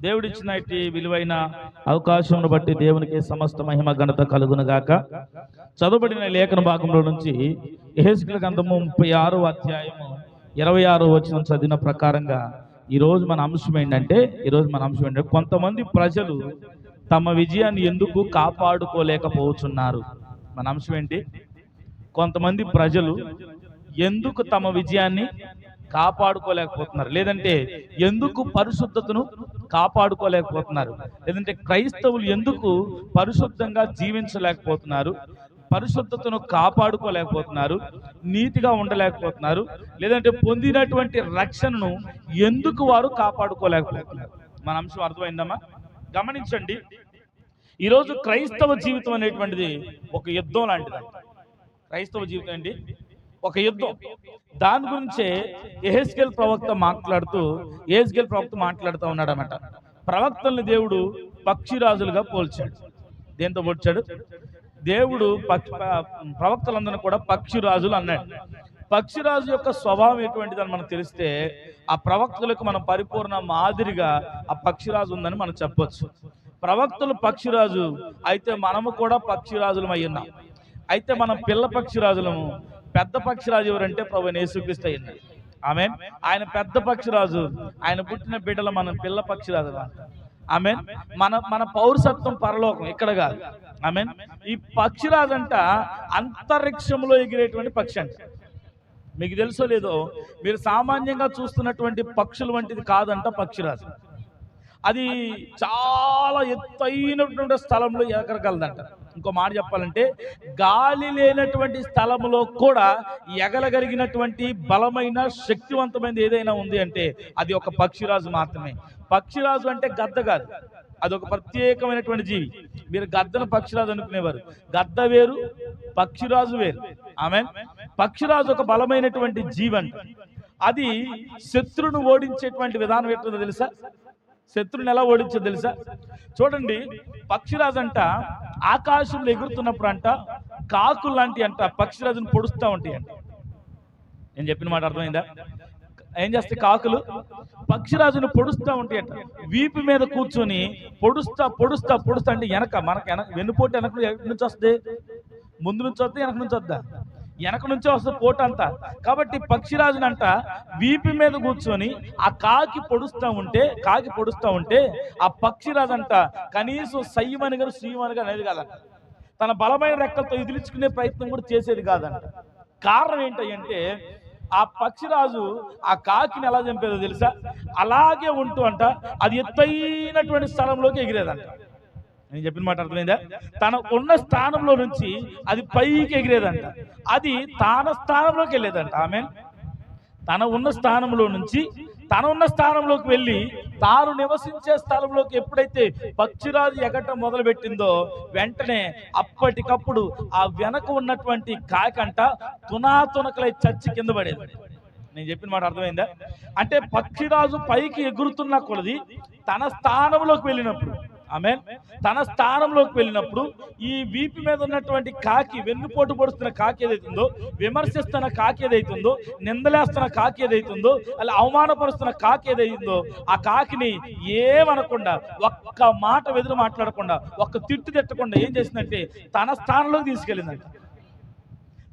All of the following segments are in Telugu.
దేవుడిచ్చిన ఇట్టి విలువైన అవకాశం బట్టి దేవునికి సమస్త మహిమ ఘనత కలుగును గాక. చదవబడిన లేఖన భాగంలో నుంచి యెహెజ్కేలు గ్రంథము 36వ అధ్యాయము 26వ వచనం చదివిన ప్రకారంగా ఈరోజు మన అంశం ఏంటంటే కొంతమంది ప్రజలు తమ విజయాన్ని ఎందుకు కాపాడుకోలేకపోతున్నారు. మన అంశం ఏంటి? కొంతమంది ప్రజలు ఎందుకు తమ విజయాన్ని కాపాడుకోలేకపోతున్నారు, లేదంటే ఎందుకు పరిశుద్ధతను కాపాడుకోలేకపోతున్నారు, లేదంటే క్రైస్తవులు ఎందుకు పరిశుద్ధంగా జీవించలేకపోతున్నారు, పరిశుద్ధతను కాపాడుకోలేకపోతున్నారు, నీతిగా ఉండలేకపోతున్నారు, లేదంటే పొందినటువంటి రక్షణను ఎందుకు వారు కాపాడుకోలేకపోతున్నారు. మన అంశం అర్థమైందమ్మా? గమనించండి, ఈరోజు క్రైస్తవ జీవితం అనేటువంటిది ఒక యుద్ధం లాంటిదంట. క్రైస్తవ జీవితం ఏంటి? ఒక యుద్ధం. దాని గురించే యెహెజ్కేలు ప్రవక్త మాట్లాడుతూ ఉన్నాడు అన్నమాట. ప్రవక్తల్ని దేవుడు పక్షిరాజులుగా పోల్చాడు. దేంతో పోల్చాడు? దేవుడు ప్రవక్తలందరూ కూడా పక్షిరాజులు అన్నాడు. పక్షిరాజు యొక్క స్వభావం ఎటువంటిదని మనకు తెలిస్తే ఆ ప్రవక్తలకు మనం పరిపూర్ణ మాదిరిగా ఆ పక్షిరాజు ఉందని మనం చెప్పొచ్చు. ప్రవక్తలు పక్షిరాజు అయితే మనము కూడా పక్షిరాజులం అయ్యున్నాం. అయితే మనం పిల్ల పక్షిరాజులము. పెద్ద పక్షిరాజు ఎవరంటే ప్రభువైన యేసుక్రీస్తు అయ్యింది. ఆమేన్. ఆయన పెద్ద పక్షిరాజు. ఆయన పుట్టిన బిడ్డలు మనం పిల్ల పక్షిరాజు. ఆమేన్. మన పౌరసత్వం పరలోకం, ఇక్కడ కాదు. ఆమేన్. ఈ పక్షిరాజు అంట అంతరిక్షంలో ఎగిరేటువంటి పక్షి అంట. మీకు తెలుసో లేదో, మీరు సామాన్యంగా చూస్తున్నటువంటి పక్షుల వంటిది కాదంట పక్షిరాజు. అది చాలా ఎత్తైనటువంటి స్థలంలో ఎగరగలదంట. ఇంకో మాట చెప్పాలంటే, గాలి లేనటువంటి స్థలంలో కూడా ఎగలగలిగినటువంటి బలమైన శక్తివంతమైనది ఏదైనా ఉంది అంటే అది ఒక పక్షిరాజు మాత్రమే. పక్షిరాజు అంటే గద్ద కాదు, అదొక ప్రత్యేకమైనటువంటి జీవి. మీరు గద్దను పక్షిరాజు అనుకునేవారు. గద్ద వేరు, పక్షిరాజు వేరు. ఆమేన్. పక్షిరాజు ఒక బలమైనటువంటి జీవి అంట. అది శత్రువును ఓడించేటువంటి విధానం ఏంటో తెలుసా? శత్రువుని ఎలా ఓడించో తెలుసా? చూడండి, పక్షిరాజు అంట ఆకాశంలో ఎగురుతున్నప్పుడు అంట కాకులు లాంటి అంట పక్షిరాజును పొడుస్తూ ఉంటాయి అంట. నేను చెప్పిన మాట అర్థమైందా? ఏం చేస్తాయి కాకులు? పక్షిరాజును పొడుస్తూ ఉంటాయి అంట. వీపు మీద కూర్చొని పొడుస్తా అంటే మనకు వెన్నుపోటు వెనక నుంచి వస్తుంది, ముందు నుంచి వస్తే వెనక నుంచి వద్దా? వెనక నుంచే వస్తుంది పోటు అంతా. కాబట్టి పక్షిరాజునంట వీపు మీద కూర్చొని ఆ కాకి పొడుస్తూ ఉంటే ఆ పక్షిరాజు అంట కనీసం సయ్యమనిగా అనేది కాదంట. తన బలమైన రెక్కలతో ఎదిరించుకునే ప్రయత్నం కూడా చేసేది కాదంట. కారణం ఏంటంటే ఆ పక్షిరాజు ఆ కాకిని ఎలా చంపేదో తెలుసా? అలాగే ఉంటూ అంట అది ఎత్తైనటువంటి స్థలంలోకి ఎగిరేదంట. నేను చెప్పిన మాట అర్థమైందా? తన ఉన్న స్థానంలో నుంచి అది పైకి ఎగిరేదంట. అది తన స్థానంలోకి వెళ్ళేదంట. ఆమేన్. తన ఉన్న స్థానంలో నుంచి తన ఉన్న స్థానంలోకి వెళ్ళి తాను నివసించే స్థలంలోకి ఎప్పుడైతే పక్షిరాజు ఎగటం మొదలుపెట్టిందో వెంటనే అప్పటికప్పుడు ఆ వెనక ఉన్నటువంటి కాకంట తునాతునకలై చచ్చి కింద పడేది. నేను చెప్పిన మాట అర్థమైందా? అంటే పక్షిరాజు పైకి ఎగురుతున్న కొలది తన స్థానంలోకి వెళ్ళినప్పుడు, ఆమేన్, తన స్థానంలోకి వెళ్ళినప్పుడు ఈ వీపు మీద ఉన్నటువంటి కాకి, వెన్నుపోటు పొడుస్తున్న కాకి ఏదైతుందో, విమర్శిస్తున్న కాకి ఏదైతుందో, నిందలేస్తున్న కాకి ఏదైతుందో, అలా అవమానపరుస్తున్న కాకి ఏదైతుందో ఆ కాకిని ఏమనకుండా, ఒక్క మాట వెదురు మాట్లాడకుండా, ఒక్క తిట్టు తిట్టకుండా ఏం చేసిందంటే తన స్థానంలోకి తీసుకెళ్ళిందంట.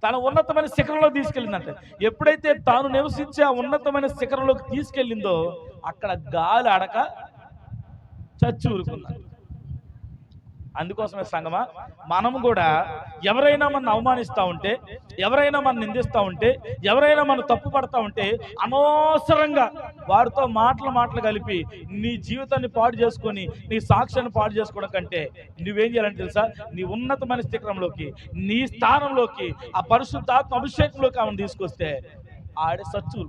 తన ఉన్నతమైన శిఖరంలో తీసుకెళ్ళిందంట. ఎప్పుడైతే తాను నివసించే ఆ ఉన్నతమైన శిఖరంలోకి తీసుకెళ్ళిందో అక్కడ గాలి ఆడక చచ్చి ఊరుకున్నాడు. అందుకోసమే సంగమా, మనము కూడా ఎవరైనా మన అవమానిస్తూ ఉంటే, ఎవరైనా మన నిందిస్తూ ఉంటే, ఎవరైనా మన తప్పు పడతా ఉంటే అనవసరంగా వారితో మాటలు కలిపి నీ జీవితాన్ని పాడు చేసుకొని నీ సాక్ష్యాన్ని పాడు చేసుకోవడం కంటే నువ్వేం చేయాలంటే తెలుసా? నీ ఉన్నతమైన శిఖరంలోకి, నీ స్థానంలోకి, ఆ పరిశుద్ధాత్మ అభిషేకంలోకి ఆమెను తీసుకొస్తే ఆడే సచ్చు.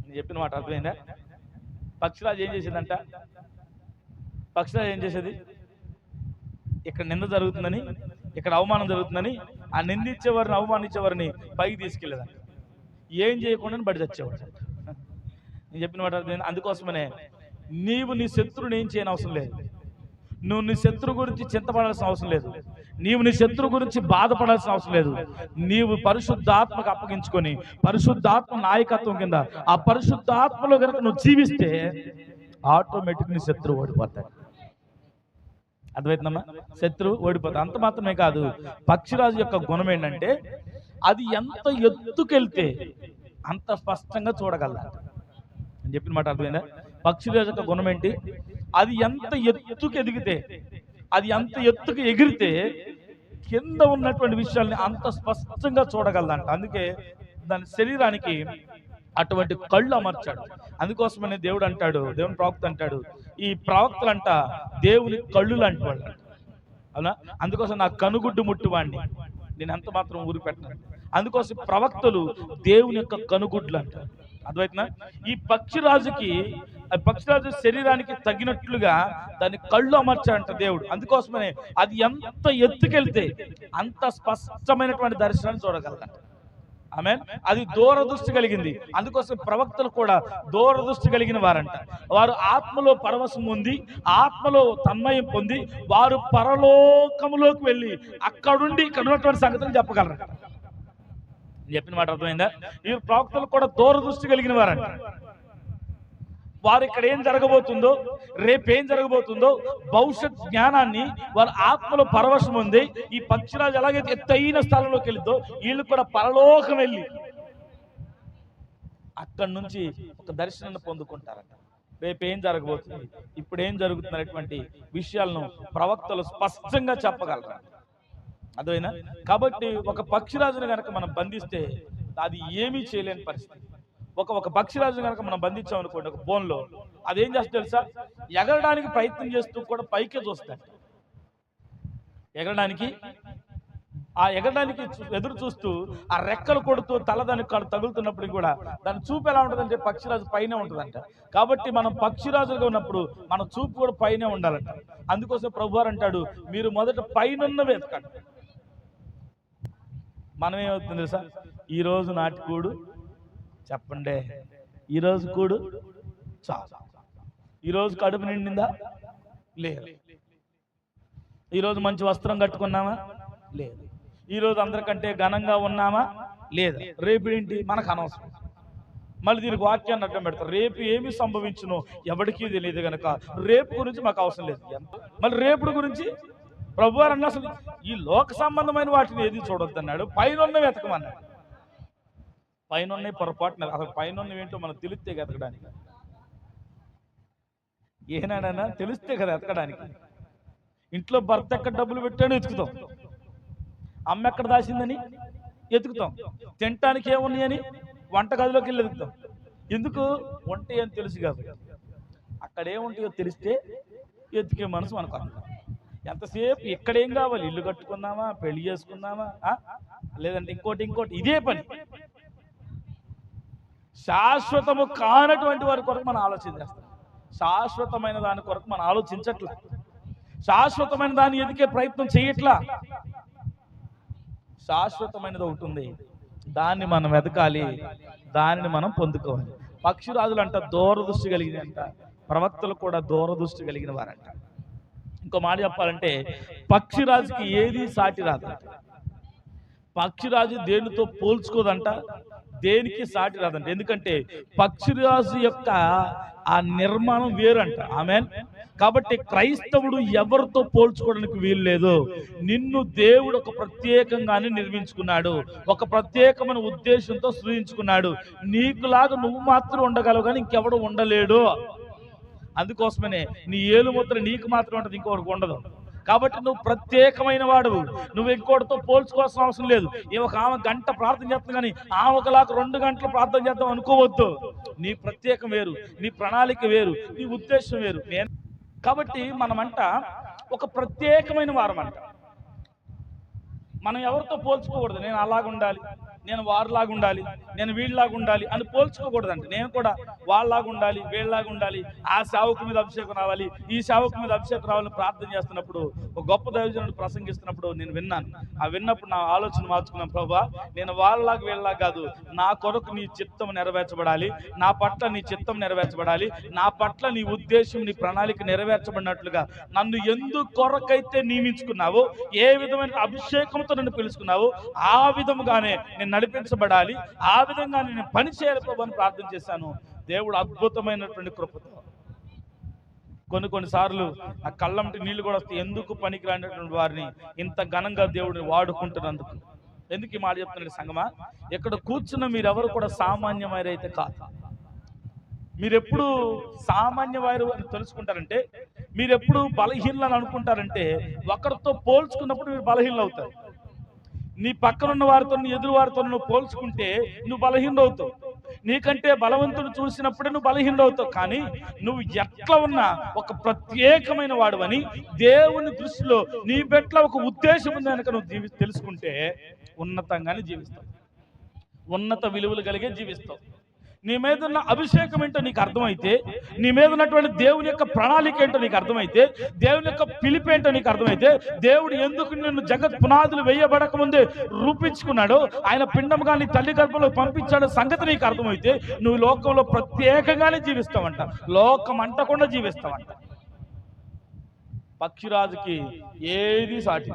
నేను చెప్పిన మాట అర్థమైందా? పక్షిరాజు ఏం చేసేదంట? పక్షిరాజు ఏం చేసేది? ఇక్కడ నింద జరుగుతుందని, ఇక్కడ అవమానం జరుగుతుందని ఆ నిందించేవారిని, అవమానించేవారిని పైకి తీసుకెళ్ళేదంట. ఏం చేయకుండా బడి చచ్చేవాడు. నేను చెప్పిన మాట అర్థమైంది? అందుకోసమనే నీవు నీ శత్రువుని ఏం చేయని అవసరం లేదు. నువ్వు నీ శత్రువు గురించి చింతపడాల్సిన అవసరం లేదు. నీవు నీ శత్రువు గురించి బాధపడాల్సిన అవసరం లేదు. నీవు పరిశుద్ధాత్మకు అప్పగించుకొని పరిశుద్ధాత్మ నాయకత్వం కింద ఆ పరిశుద్ధాత్మలో కనుక నువ్వు జీవిస్తే ఆటోమేటిక్ నీ శత్రువు ఓడిపోతాడు. అర్థమవుతుందమ్మా? శత్రువు ఓడిపోతాడు. అంత మాత్రమే కాదు, పక్షిరాజు యొక్క గుణం ఏంటంటే అది ఎంత ఎత్తుకెళ్తే అంత స్పష్టంగా చూడగలదు అని చెప్పిన మాట అర్థమైందా? పక్షిరాజు యొక్క గుణం ఏంటి? అది ఎంత ఎత్తుకు ఎదిగితే, అది అంత ఎత్తుకు ఎగిరితే కింద ఉన్నటువంటి విషయాల్ని అంత స్పష్టంగా చూడగలదంట. అందుకే దాని శరీరానికి అటువంటి కళ్ళు అమర్చాడు. అందుకోసమనే దేవుడు అంటాడు, దేవుని ప్రవక్త అంటాడు, ఈ ప్రవక్తలంట దేవుని కళ్ళు లాంటి వాళ్ళు అవునా. అందుకోసం నా కనుగుడ్డు ముట్టివాడిని నేను ఎంత మాత్రం ఊరు పెట్టను. అందుకోసం ప్రవక్తలు దేవుని యొక్క కనుగుడ్లు అంటారు. అర్థమవుతుందా? ఈ పక్షిరాజు శరీరానికి తగినట్లుగా దాని కళ్ళు అమర్చాడంట దేవుడు. అందుకోసమనే అది ఎంత ఎత్తుకెళ్తే అంత స్పష్టమైనటువంటి దర్శనాన్ని చూడగలదంట. ఆమేన్. అది దూరదృష్టి కలిగింది. అందుకోసం ప్రవక్తలు కూడా దూరదృష్టి కలిగిన వారంట. వారు ఆత్మలో పరవశం పొంది, ఆత్మలో తన్మయం పొంది, వారు పరలోకములోకి వెళ్ళి అక్కడుండి ఇక్కడ ఉన్నటువంటి సంగతులు చెప్పగలరు. చెప్పిన మాట అర్థమైందా? ఈ ప్రవక్తలు కూడా దూరదృష్టి కలిగిన వారంట. వారు ఇక్కడ ఏం జరగబోతుందో, రేపేం జరగబోతుందో భవిష్యత్ జ్ఞానాన్ని వారు ఆత్మలో పరవశం ఉంది. ఈ పక్షిరాజు ఎలాగైతే ఎత్తైన స్థలంలోకి వెళ్ళిద్దో వీళ్ళు కూడా పరలోకం వెళ్ళి అక్కడి నుంచి ఒక దర్శనాన్ని పొందుకుంటారట. రేపేం జరగబోతుంది, ఇప్పుడు ఏం జరుగుతున్నటువంటి విషయాలను ప్రవక్తలు స్పష్టంగా చెప్పగలరు. అదేనా? కాబట్టి ఒక పక్షిరాజును కనుక మనం బంధిస్తే అది ఏమీ చేయలేని పరిస్థితి. ఒక పక్షిరాజును కనుక మనం బంధించామనుకోండి ఒక బోన్లో, అదేం చేస్తుంది తెలుసా? ఎగరడానికి ప్రయత్నం చేస్తూ కూడా పైకే చూస్తాడు. ఎగరడానికి ఎదురు చూస్తూ ఆ రెక్కలు కొడుతూ తల దానికి తగులుతున్నప్పుడు కూడా దాని చూపు ఎలా ఉంటుందంటే పక్షిరాజు పైనే ఉంటుందంట. కాబట్టి మనం పక్షిరాజుగా ఉన్నప్పుడు మన చూపు కూడా పైనే ఉండాలంట. అందుకోసం ప్రభువారు అంటాడు, మీరు మొదట పైనున్న వెతకండి. మనం ఏమవుతుంది తెలుసా? ఈరోజు నాటి కూడు చెప్పండి, ఈరోజు కూడు చాలు. ఈరోజు కడుపు నిండిందా? లేదు. ఈరోజు మంచి వస్త్రం కట్టుకున్నామా? లేదు. ఈరోజు అందరికంటే ఘనంగా ఉన్నామా? లేదు. రేపు ఏంటి మనకు అనవసరం. మళ్ళీ దీనికి వాక్యాన్ని అడ్డం పెడతారు. రేపు ఏమి సంభవించునో ఎవరికీ తెలియదు కనుక రేపు గురించి మాకు అవసరం లేదు. మళ్ళీ రేపుడు గురించి ప్రభువారు అన్న అసలు ఈ లోక సంబంధమైన వాటిని ఏది చూడొద్దు అన్నాడు. పైన వెతకమన్నాడు. పైన పొరపాటున అసలు పైన ఏంటో మనకు తెలిస్తే ఎతకడానికి. ఏనాడైనా తెలిస్తే కదా ఎతకడానికి. ఇంట్లో భర్త ఎక్కడ డబ్బులు పెట్టాడో ఎతుకుతాం, అమ్మ ఎక్కడ దాచిందని ఎతుకుతాం, తినటానికి ఏమున్నాయని వంటగదిలోకి వెళ్ళి ఎదుగుతాం. ఎందుకు? వంట అని తెలుసు కాబట్టి. అక్కడ ఏముంటాయో తెలిస్తే ఎత్తుకే మనసు మనకు అర్థం. ఎంతసేపు ఎక్కడేం కావాలి, ఇల్లు కట్టుకుందామా, పెళ్లి చేసుకుందామా, లేదంటే ఇంకోటి ఇదే పని. శాశ్వతము కానటువంటి వారి కొరకు మనం ఆలోచన చేస్తాం. శాశ్వతమైన దాని కొరకు మనం ఆలోచించట్లా. శాశ్వతమైన దాన్ని ఎదికే ప్రయత్నం చేయట్లా. శాశ్వతమైనది ఒకటి ఉంది, దాన్ని మనం వెతకాలి, దానిని మనం పొందుకోవాలి. పక్షిరాజులు అంట దూరదృష్టి కలిగిన అంట, ప్రవక్తలు కూడా దూరదృష్టి కలిగిన వారంట. ఇంకో మాట చెప్పాలంటే పక్షిరాజుకి ఏది సాటి రాదంట. పక్షిరాజు దేనితో పోల్చుకోదంట, దేనికి సాటి రాదంట. ఎందుకంటే పక్షిరాజు యొక్క ఆ నిర్మాణం వేరంట. ఆమేన్. కాబట్టి క్రైస్తవుడు ఎవరితో పోల్చుకోవడానికి వీలు లేదు. నిన్ను దేవుడు ఒక ప్రత్యేకంగానే నిర్మించుకున్నాడు, ఒక ప్రత్యేకమైన ఉద్దేశంతో సృజించుకున్నాడు. నీకులాగా నువ్వు మాత్రం ఉండగలవు కానీ ఇంకెవడు ఉండలేడు. అందుకోసమనే నీ ఏలుముద్ర నీకు మాత్రం ఉంటుంది, ఇంకొకరికి ఉండదు. కాబట్టి నువ్వు ప్రత్యేకమైన వాడు. నువ్వు ఇంకోటితో పోల్చుకోవాల్సిన అవసరం లేదు. ఒక ఆమె గంట ప్రార్థన చేస్తాం కానీ ఒకలాగా 2 గంటలు ప్రార్థన చేద్దాం అనుకోవద్దు. నీ ప్రత్యేకం వేరు, నీ ప్రణాళిక వేరు, నీ ఉద్దేశం వేరు. కాబట్టి మనమంట ఒక ప్రత్యేకమైన వారం అంట. మనం ఎవరితో పోల్చుకోకూడదు. నేను అలాగ ఉండాలి, నేను వారిలాగా ఉండాలి, నేను వీళ్ళలాగా ఉండాలి అని పోల్చుకోకూడదండి. నేను కూడా వాళ్ళలాగా ఉండాలి, వీళ్ళలాగా ఉండాలి, ఆ సేవకు మీద అభిషేకం రావాలి, ఈ సేవకు మీద అభిషేకం రావాలని ప్రార్థన చేస్తున్నప్పుడు ఒక గొప్ప దైవజనుడు ప్రసంగిస్తున్నప్పుడు నేను విన్నాను. ఆ విన్నప్పుడు నా ఆలోచన మార్చుకున్నాను. ప్రభా, నేను వాళ్ళలాగా వీళ్ళలాగా కాదు, నా కొరకు నీ చిత్తం నెరవేర్చబడాలి, నా పట్ల నీ చిత్తం నెరవేర్చబడాలి, నా పట్ల నీ ఉద్దేశం, నీ ప్రణాళిక నెరవేర్చబడినట్లుగా నన్ను ఎందు కొరకైతే నియమించుకున్నావో, ఏ విధమైన అభిషేకంతో నన్ను పిలుచుకున్నావో ఆ విధముగానే నేను నడిపించబడాలి, ఆ విధంగా నేను పని చేయాలి ప్రభు అని ప్రార్థన చేశాను. దేవుడు అద్భుతమైనటువంటి కృపతో కొన్నిసార్లు ఆ కళ్ళంటి నీళ్లు కూడా వస్తే ఎందుకు పనికి రానటువంటి వారిని ఇంత ఘనంగా దేవుడిని వాడుకుంటున్నందుకు. ఎందుకు ఈ మాట చెప్తున్నాడు సంగమా? ఇక్కడ కూర్చున్న మీరెవరు కూడా సామాన్యమైతే కాదు. మీరెప్పుడు సామాన్యవారు అని తెలుసుకుంటారంటే, మీరెప్పుడు బలహీనలు అనుకుంటారంటే, ఒకరితో పోల్చుకున్నప్పుడు మీరు బలహీనలు అవుతారు. నీ పక్కనున్న వారితో, నీ ఎదురు వారితో నువ్వు పోల్చుకుంటే నువ్వు బలహీనుడు అవుతావు. నీకంటే బలవంతుడు చూసినప్పుడే నువ్వు బలహీనుడు అవుతావు. కానీ నువ్వు ఎట్లా ఉన్నా ఒక ప్రత్యేకమైన వాడువని దేవుని దృష్టిలో నీ పట్ల ఒక ఉద్దేశం ఉంది కనుక నువ్వు తెలుసుకుంటే ఉన్నతంగానే జీవిస్తావు, ఉన్నత విలువలు కలిగే జీవిస్తావు. నీ మీద ఉన్న అభిషేకం ఏంటో నీకు అర్థమైతే, నీ మీద ఉన్నటువంటి దేవుని యొక్క ప్రణాళిక ఏంటో నీకు అర్థమైతే, దేవుని యొక్క పిలుపు ఏంటో నీకు అర్థమైతే, దేవుడు ఎందుకు నిన్ను జగత్ పునాదులు వేయబడక ముందే రూపించుకున్నాడో, ఆయన పిండముగా నీ తల్లి గర్భంలో పంపించాడో సంగతి నీకు అర్థమైతే, నువ్వు లోకంలో ప్రత్యేకంగానే జీవిస్తావంట, లోకం అంటకుండా జీవిస్తావంట. పక్షిరాజుకి ఏది సాటి.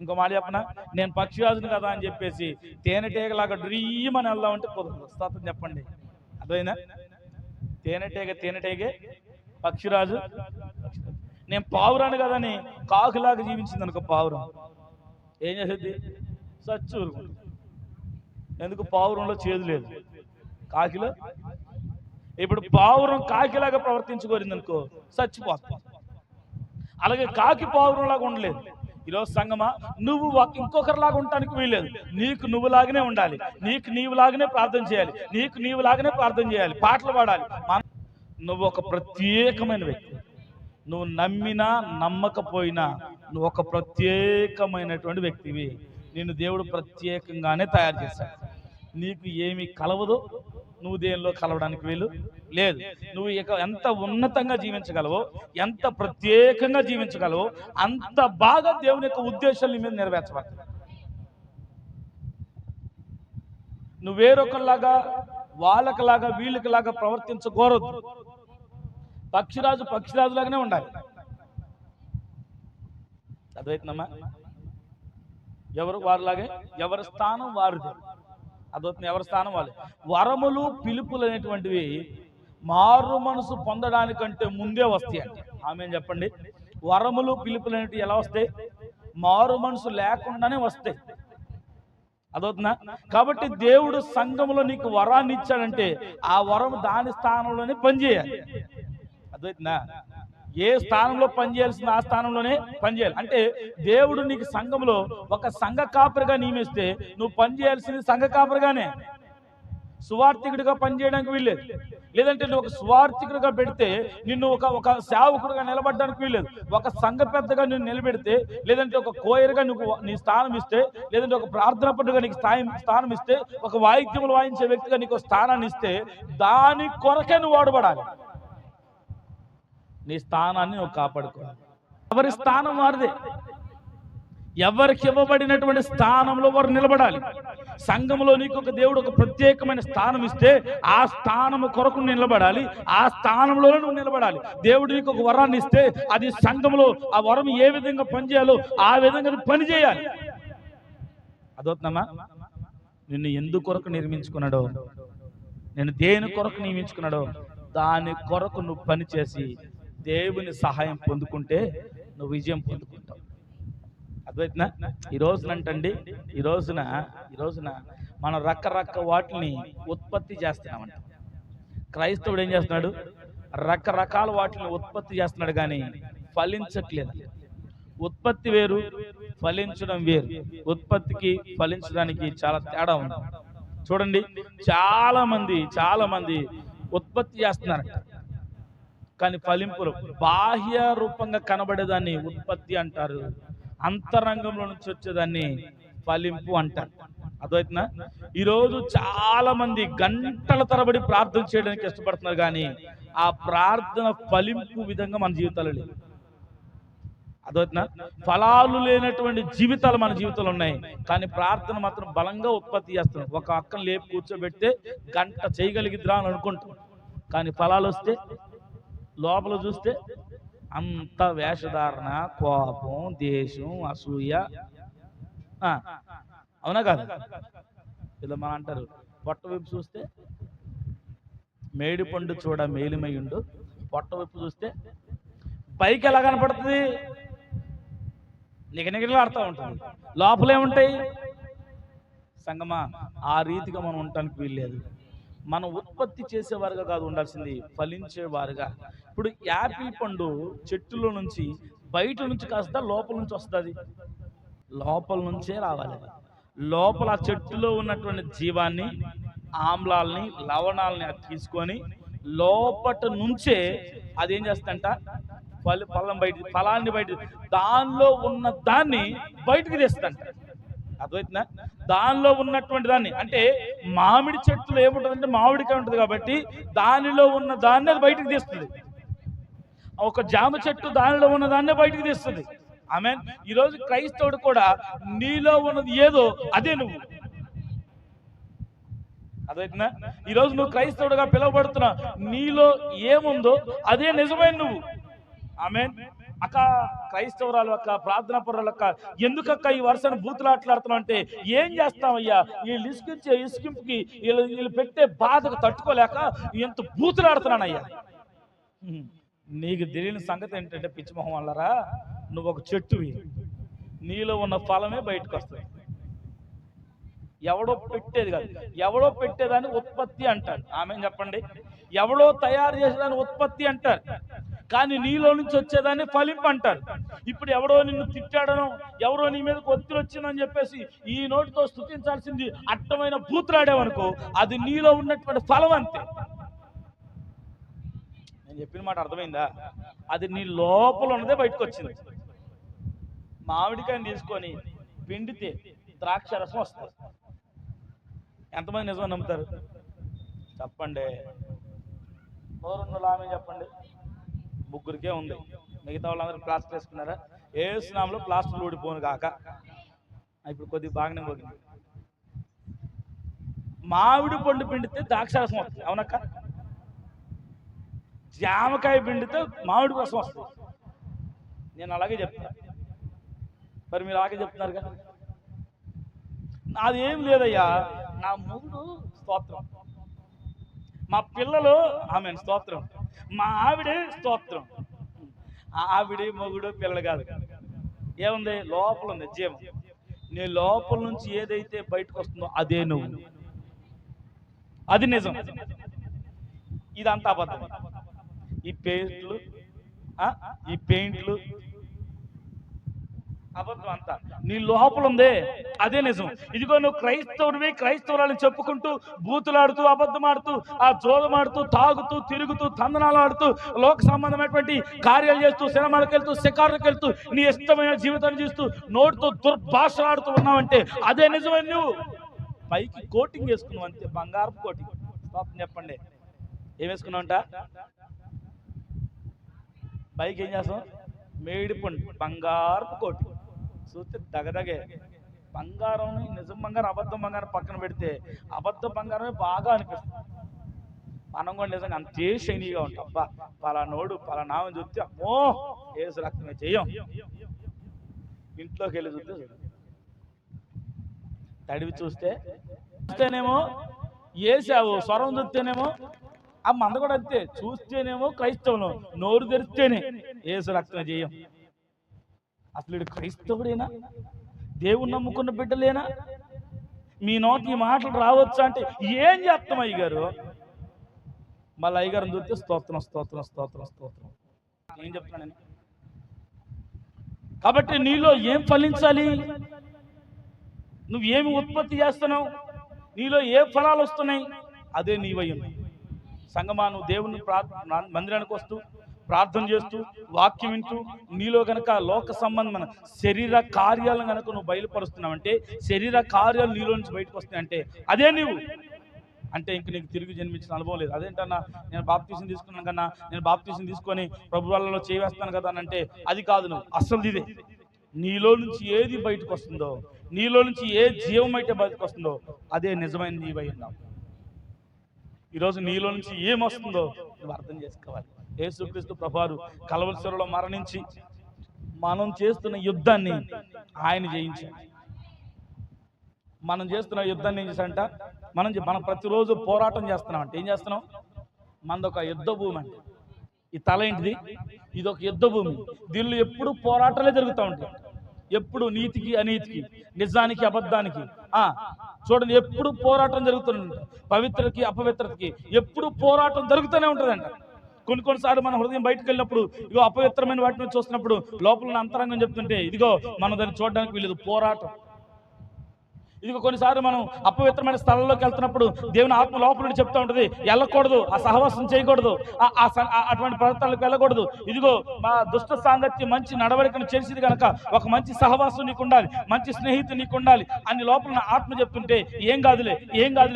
ఇంకో మాట చెప్పనా, నేను పక్షిరాజుని కదా అని చెప్పేసి తేనెటీగలాగా డ్రీమని వెళ్దామంటే కుదరదు. స్తోత్రం చెప్పండి. అర్థమైందా? తేనెటీగే, పక్షిరాజు. నేను పావురాను కదని కాకులాగా జీవించింది అనుకో, పావురం ఏం చేసేది? సచ్చూరు. ఎందుకు? పావురంలో చేదు లేదు, కాకిలో. ఇప్పుడు పావురం కాకిలాగా ప్రవర్తించుకోరింది అనుకో, చచ్చిపోతుంది. అలాగే కాకి పావురంలాగా ఉండలేదు. ఈరోజు సంగమా, నువ్వు ఇంకొకరిలాగా ఉండటానికి వీల్లేదు. నీకు నువ్వులాగానే ఉండాలి, నీకు నీవులాగానే ప్రార్థన చేయాలి, నీకు నీవులాగానే ప్రార్థన చేయాలి, పాటలు పాడాలి. నువ్వు ఒక ప్రత్యేకమైన వ్యక్తి. నువ్వు నమ్మినా నమ్మకపోయినా నువ్వు ఒక ప్రత్యేకమైనటువంటి వ్యక్తివి. నిన్ను దేవుడు ప్రత్యేకంగానే తయారు చేశాడు. నీకు ఏమి కలవదో నువ్వు దేనిలో కలవడానికి వీలు లేదు. నువ్వు ఎంత ఉన్నతంగా జీవించగలవో, ఎంత ప్రత్యేకంగా జీవించగలవో అంత బాగా దేవుని యొక్క ఉద్దేశాలు నీ మీద నెరవేర్చబడతాయి. నువ్వు వేరొకరిలాగా, వాళ్ళకిలాగా, వీళ్ళకిలాగా ప్రవర్తించకూడదు. పక్షిరాజులాగానే ఉండాలి. అర్థమవుతుందమ్మా? ఎవరు వారిలాగే, ఎవరి స్థానం వారిది. అదవుతుంది, ఎవరి స్థానం వాళ్ళు. వరములు, పిలుపులు అనేటువంటివి మారు మనసు పొందడానికంటే ముందే వస్తాయి అంటే ఆమె చెప్పండి. వరములు, పిలుపులు అనేటివి ఎలా వస్తాయి? మారు మనసు లేకుండానే వస్తాయి. అదవుతుందా? కాబట్టి దేవుడు సంఘంలో నీకు వరాన్ని ఇచ్చాడంటే ఆ వరం దాని స్థానంలోనే పనిచేయాలి. అదవుతుందా? ఏ స్థానంలో పనిచేయాల్సింది ఆ స్థానంలోనే పనిచేయాలి. అంటే దేవుడు నీకు సంఘంలో ఒక సంఘ కాపరిగా నియమిస్తే నువ్వు పనిచేయాల్సింది సంఘ కాపరిగానే. సువార్థికుడిగా పనిచేయడానికి వీల్లేదు. లేదంటే నువ్వు ఒక సువార్థికుడిగా పెడితే నిన్ను ఒక సేవకుడిగా నిలబడడానికి వీల్లేదు. ఒక సంఘ పెద్దగా నిన్ను నిలబెడితే, లేదంటే ఒక కోయర్గా నువ్వు నీ స్థానం ఇస్తే, లేదంటే ఒక ప్రార్థన పట్టుగా నీకు స్థానం ఇస్తే, ఒక వాయిద్యములు వాయించే వ్యక్తిగా నీకు స్థానాన్ని ఇస్తే దాని కొరకే నువ్వు వాడబడాలి. నీ స్థానాన్ని నువ్వు కాపాడుకోవాలి. ఎవరి స్థానం వారిదే. ఎవరికి ఇవ్వబడినటువంటి స్థానంలో వారు నిలబడాలి. సంఘంలో నీకు ఒక దేవుడు ఒక ప్రత్యేకమైన స్థానం ఇస్తే ఆ స్థానము కొరకు నిలబడాలి, ఆ స్థానంలోనే నువ్వు నిలబడాలి. దేవుడు నీకు ఒక వరాన్ని ఇస్తే అది సంఘంలో ఆ వరం ఏ విధంగా పనిచేయాలో ఆ విధంగా పని చేయాలి. అదవుతుందమ్మా? నిన్ను ఎందు కొరకు నిర్మించుకున్నాడో, నేను దేని కొరకు నియమించుకున్నాడో దాని కొరకు నువ్వు పనిచేసి దేవుని సహాయం పొందుకుంటే నువ్వు విజయం పొందుకుంటావు. అద్వైతనా? ఈ రోజున మనం రకరకాల వాటిని ఉత్పత్తి చేస్తున్నామంట. క్రైస్తవుడు ఏం చేస్తున్నాడు? రకరకాల వాటిని ఉత్పత్తి చేస్తున్నాడు కానీ ఫలించట్లేదు. ఉత్పత్తి వేరు, ఫలించడం వేరు. ఉత్పత్తికి ఫలించడానికి చాలా తేడా ఉంది. చూడండి, చాలా మంది ఉత్పత్తి చేస్తున్నారంట కానీ ఫలింపులు బాహ్య రూపంగా కనబడేదాన్ని ఉత్పత్తి అంటారు, అంతరంగంలో నుంచి వచ్చేదాన్ని ఫలింపు అంటారు. అర్థమవుతుందా? ఈరోజు చాలా మంది గంటల తరబడి ప్రార్థన చేయడానికి ఇష్టపడుతున్నారు, కానీ ఆ ప్రార్థన ఫలింపు విధంగా మన జీవితాలు లేవు. అర్థమవుతుందా? ఫలాలు లేనటువంటి జీవితాలు మన జీవితాలు ఉన్నాయి, కానీ ప్రార్థన మాత్రం బలంగా ఉత్పత్తి చేస్తున్నాం. ఒక అక్కను లేపి కూర్చోబెడితే గంట చేయగలిగిద్రా అని అనుకుంటాం, కానీ ఫలాలు వస్తే లోపల చూస్తే అంత వేషధారణ, కోపం, దేశం, అసూయ. అవునా కాదు? ఇలా మనం అంటారు, పొట్ట వైపు చూస్తే మేడి పండు చూడ మేలిమయుండు, పొట్ట వైపు చూస్తే పైకి ఎలా కనపడుతుంది? నిగనిగలాడుతూ ఉంటుంది, లోపలే ఉంటాయి. సంగమా, ఆ రీతిగా మనం ఉండటానికి వీల్లేదు. మనం ఉత్పత్తి చేసేవారుగా కాదు ఉండాల్సింది, ఫలించేవారుగా. ఇప్పుడు యాపిల్ పండు చెట్టులో నుంచి బయట నుంచి కాస్త లోపల నుంచి వస్తుంది, లోపల నుంచే రావాలి. లోపల ఆ చెట్టులో ఉన్నటువంటి జీవాన్ని, ఆమ్లాల్ని, లవణాలని అది తీసుకొని లోపట నుంచే అదేం చేస్తుందంట, ఫలాన్ని బయట, దానిలో ఉన్న దాన్ని బయటకు తీస్తుందంట. అర్థమవుతుందా? దానిలో ఉన్నటువంటి దాన్ని, అంటే మామిడి చెట్టులో ఏముంటుందంటే మామిడికాయ ఉంటుంది కాబట్టి దానిలో ఉన్న దాన్ని అది బయటకు తీస్తుంది. ఒక జామ చెట్టు దానిలో ఉన్న దాన్నే బయటకు తీస్తుంది. ఆమేన్. ఈరోజు క్రైస్తవుడు కూడా నీలో ఉన్నది ఏదో అదే నువ్వు. అర్థమవుతుందా? ఈరోజు నువ్వు క్రైస్తవుడుగా పిలువబడుతున్నా, నీలో ఏముందో అదే నిజమైన నువ్వు. ఆమేన్. అక్క క్రైస్తవురాలు అక్క, ప్రార్థనా పరురాలు అక్క, ఎందుకక్క ఈ వర్షాన్ని బూతులాట్లాడుతున్నావు అంటే, ఏం చేస్తామయ్యా, వీళ్ళు ఇసుకింపుకి వీళ్ళు పెట్టే బాధకు తట్టుకోలేక ఎంత బూతులాడుతున్నానయ్యా. నీకు తెలియని సంగతి ఏంటంటే పిచ్చిమొహం వల్లరా, నువ్వు ఒక చెట్టువి, నీలో ఉన్న ఫలమే బయటకు వస్తుంది. ఎవడో పెట్టేది కాదు, ఎవడో పెట్టేదాన్ని ఉత్పత్తి అంటారు. ఆమె చెప్పండి, ఎవడో తయారు చేసేదాన్ని ఉత్పత్తి అంటారు, కానీ నీలో నుంచి వచ్చేదాన్ని ఫలింపు అంటారు. ఇప్పుడు ఎవడో నిన్ను తిట్టాడనో, ఎవరో నీ మీదకి ఒత్తిడి వచ్చిందని చెప్పేసి ఈ నోటితో స్తుతించాల్సింది అడ్డమైన బూతులాడేవనుకో, అది నీలో ఉన్నటువంటి ఫలం అంతే. నేను చెప్పిన మాట అర్థమైందా? అది నీ లోపల ఉన్నదే బయటకు వచ్చింది. మామిడికాయని తీసుకొని పిండితే ద్రాక్ష రసం వస్తుంది. ఎంతమంది నిజం నమ్ముతారు చెప్పండి? ఆమె చెప్పండి. ముగ్గురికే ఉంది, మిగతా వాళ్ళందరూ ప్లాస్టర్ వేసుకున్నారా? ఏ స్నామంలో ప్లాస్టర్ ఊడిపోను కాక. ఇప్పుడు కొద్దిగా బాగానే పోగింది. మామిడి పండు పిండితే ద్రాక్ష రసం వస్తుంది, అవునక్క? జామకాయ పిండితే మామిడి రసం వస్తుంది. నేను అలాగే చెప్తా, మరి మీరు అలాగే చెప్తున్నారుగా. నాది ఏం లేదయ్యా, నా మొగుడు స్తోత్రం, మా పిల్లలు ఆమెన్ స్తోత్రం, మా ఆవిడే స్తోత్రం. ఆవిడే మొగుడు పిల్లలు కాదు, ఏముంది లోపల ఉంది జీవం. నీ లోపల నుంచి ఏదైతే బయటకు వస్తుందో అదే నువ్వు, అది నిజం. ఇదంతా అబద్ధం. ఈ పెయింట్లు అబద్ధం అంతా. నీ లోపల ఉందే అదే నిజం. ఇదిగో నువ్వు క్రైస్తవుడివి, క్రైస్తవురాలని చెప్పుకుంటూ బూతులాడుతూ, అబద్ధమాడుతూ, ఆ జోదమాడుతూ, తాగుతూ, తిరుగుతూ, తందనాలు ఆడుతూ, లోక సంబంధమైనటువంటి కార్యాలు చేస్తూ, సినిమాలకు వెళ్తూ, షికారులకు వెళ్తూ, నీ ఇష్టమైన జీవితాన్ని చూస్తూ, నోటితో దుర్భాషలాడుతూ ఉన్నావంటే అదే నిజమైన నువ్వు. పైకి కోటింగ్ వేసుకున్నావు అంతే, బంగారం కోటింగ్. పాపం చెప్పండి, ఏం వేసుకున్నావంట? పైకి ఏం చేస్తాం? మేడి పండు బంగారపు కోటి చూస్తే దగదగే. బంగారం, నిజం బంగారం, అబద్ధం బంగారం పక్కన పెడితే అబద్ధ బంగారమే బాగా అనిపిస్తుంది. మనం కూడా నిజంగా అంతే షైనీగా ఉంటాం. అబ్బా పలానోడు పలానామని చూస్తే అమ్మో ఏసు రక్తమే చెయ్యం. ఇంట్లోకి వెళ్ళి చూస్తే తడివి చూస్తేనేమో ఏసావు, స్వరం చూస్తేనేమో ఆ మంద కూడా అంతే. చూస్తేనేమో క్రైస్తవులు, నోరు తెరిస్తేనే ఏసు రక్తమే చెయ్యం. అసలు వీడు క్రైస్తవుడేనా? దేవుని నమ్ముకున్న బిడ్డలేనా? మీ నోటి ఈ మాటలు రావచ్చా అంటే ఏం చేస్తాం అయ్యగారు? మళ్ళీ అయ్యగారిని చూస్తే స్తోత్రం స్తోత్రం స్తోత్రం స్తోత్రం. ఏం చెప్తున్నాను? కాబట్టి నీలో ఏం ఫలించాలి? నువ్వేమి ఉత్పత్తి చేస్తున్నావు? నీలో ఏ ఫలాలు వస్తున్నాయి? అదే నీవై ఉంది. సంగమా, నువ్వు దేవుని మందిరానికి వస్తూ ప్రార్థన చేస్తూ వాక్యం వింటూ నీలో గనక లోక సంబంధమైన శరీర కార్యాలను గనక నువ్వు బయలుపరుస్తున్నావంటే, శరీర కార్యాలు నీలో నుంచి బయటకు వస్తాయంటే అదే నీవు. అంటే ఇంక నీకు తిరిగి జన్మించిన అనుభవం లేదు. అదేంటన్నా, నేను బాప్తీసం తీసుకున్నాను కన్నా, నేను బాప్తీసం తీసుకొని ప్రభు వాళ్ళలో చేయవేస్తాను కదా అని అంటే అది కాదు. నువ్వు అసలు ఇదే. నీలో నుంచి ఏది బయటకు వస్తుందో, నీలో నుంచి ఏ జీవం అయితే బయటకు వస్తుందో అదే నిజమైన నీవై ఉన్నావు. ఈరోజు నీలో నుంచి ఏమొస్తుందో నువ్వు అర్థం చేసుకోవాలి. యేసుక్రీస్తు ప్రభువారు కల్వరి శిలువలో మరణించి మనం చేస్తున్న యుద్ధాన్ని ఆయన జయించాడు. మనం చేస్తున్న యుద్ధాన్ని ఏం చేశాడంట, మనం ప్రతిరోజు పోరాటం చేస్తున్నామంటే ఏం చేస్తున్నాం? మనదొక యుద్ధ భూమి అంటే. ఈ తల ఏంటిది? ఇది ఒక యుద్ధ భూమి. దీనిలో ఎప్పుడు పోరాటాలే జరుగుతూ ఉంటాయి. ఎప్పుడు నీతికి అనీతికి, నిజానికి అబద్ధానికి. చూడండి, ఎప్పుడు పోరాటం జరుగుతుంది. పవిత్రకి అపవిత్రతకి ఎప్పుడు పోరాటం జరుగుతూనే ఉంటుందంట. కొన్నిసార్లు మన హృదయం బయటకు వెళ్ళినప్పుడు ఇదిగో అపవిత్రమైన వాటిని చూస్తున్నప్పుడు లోపల అంతరంగం చెప్తుంటే ఇదిగో మనం దాన్ని చూడడానికి వీలేదు, పోరాటం. ఇదిగో కొన్నిసార్లు మనం అపవిత్రమైన స్థలంలోకి వెళ్తున్నప్పుడు దేవుని ఆత్మ లోపల నుండి చెప్తూ ఉంటుంది, వెళ్ళకూడదు, ఆ సహవాసం చేయకూడదు, అటువంటి ప్రవర్తనలకు వెళ్ళకూడదు. ఇదిగో మా దుష్ట సాంగత్యం మంచి నడవడికను చేసేది కనుక ఒక మంచి సహవాసం నీకు ఉండాలి, మంచి స్నేహితుడు నీకు ఉండాలి అని లోపల ఆత్మ చెప్తుంటే ఏం కాదులే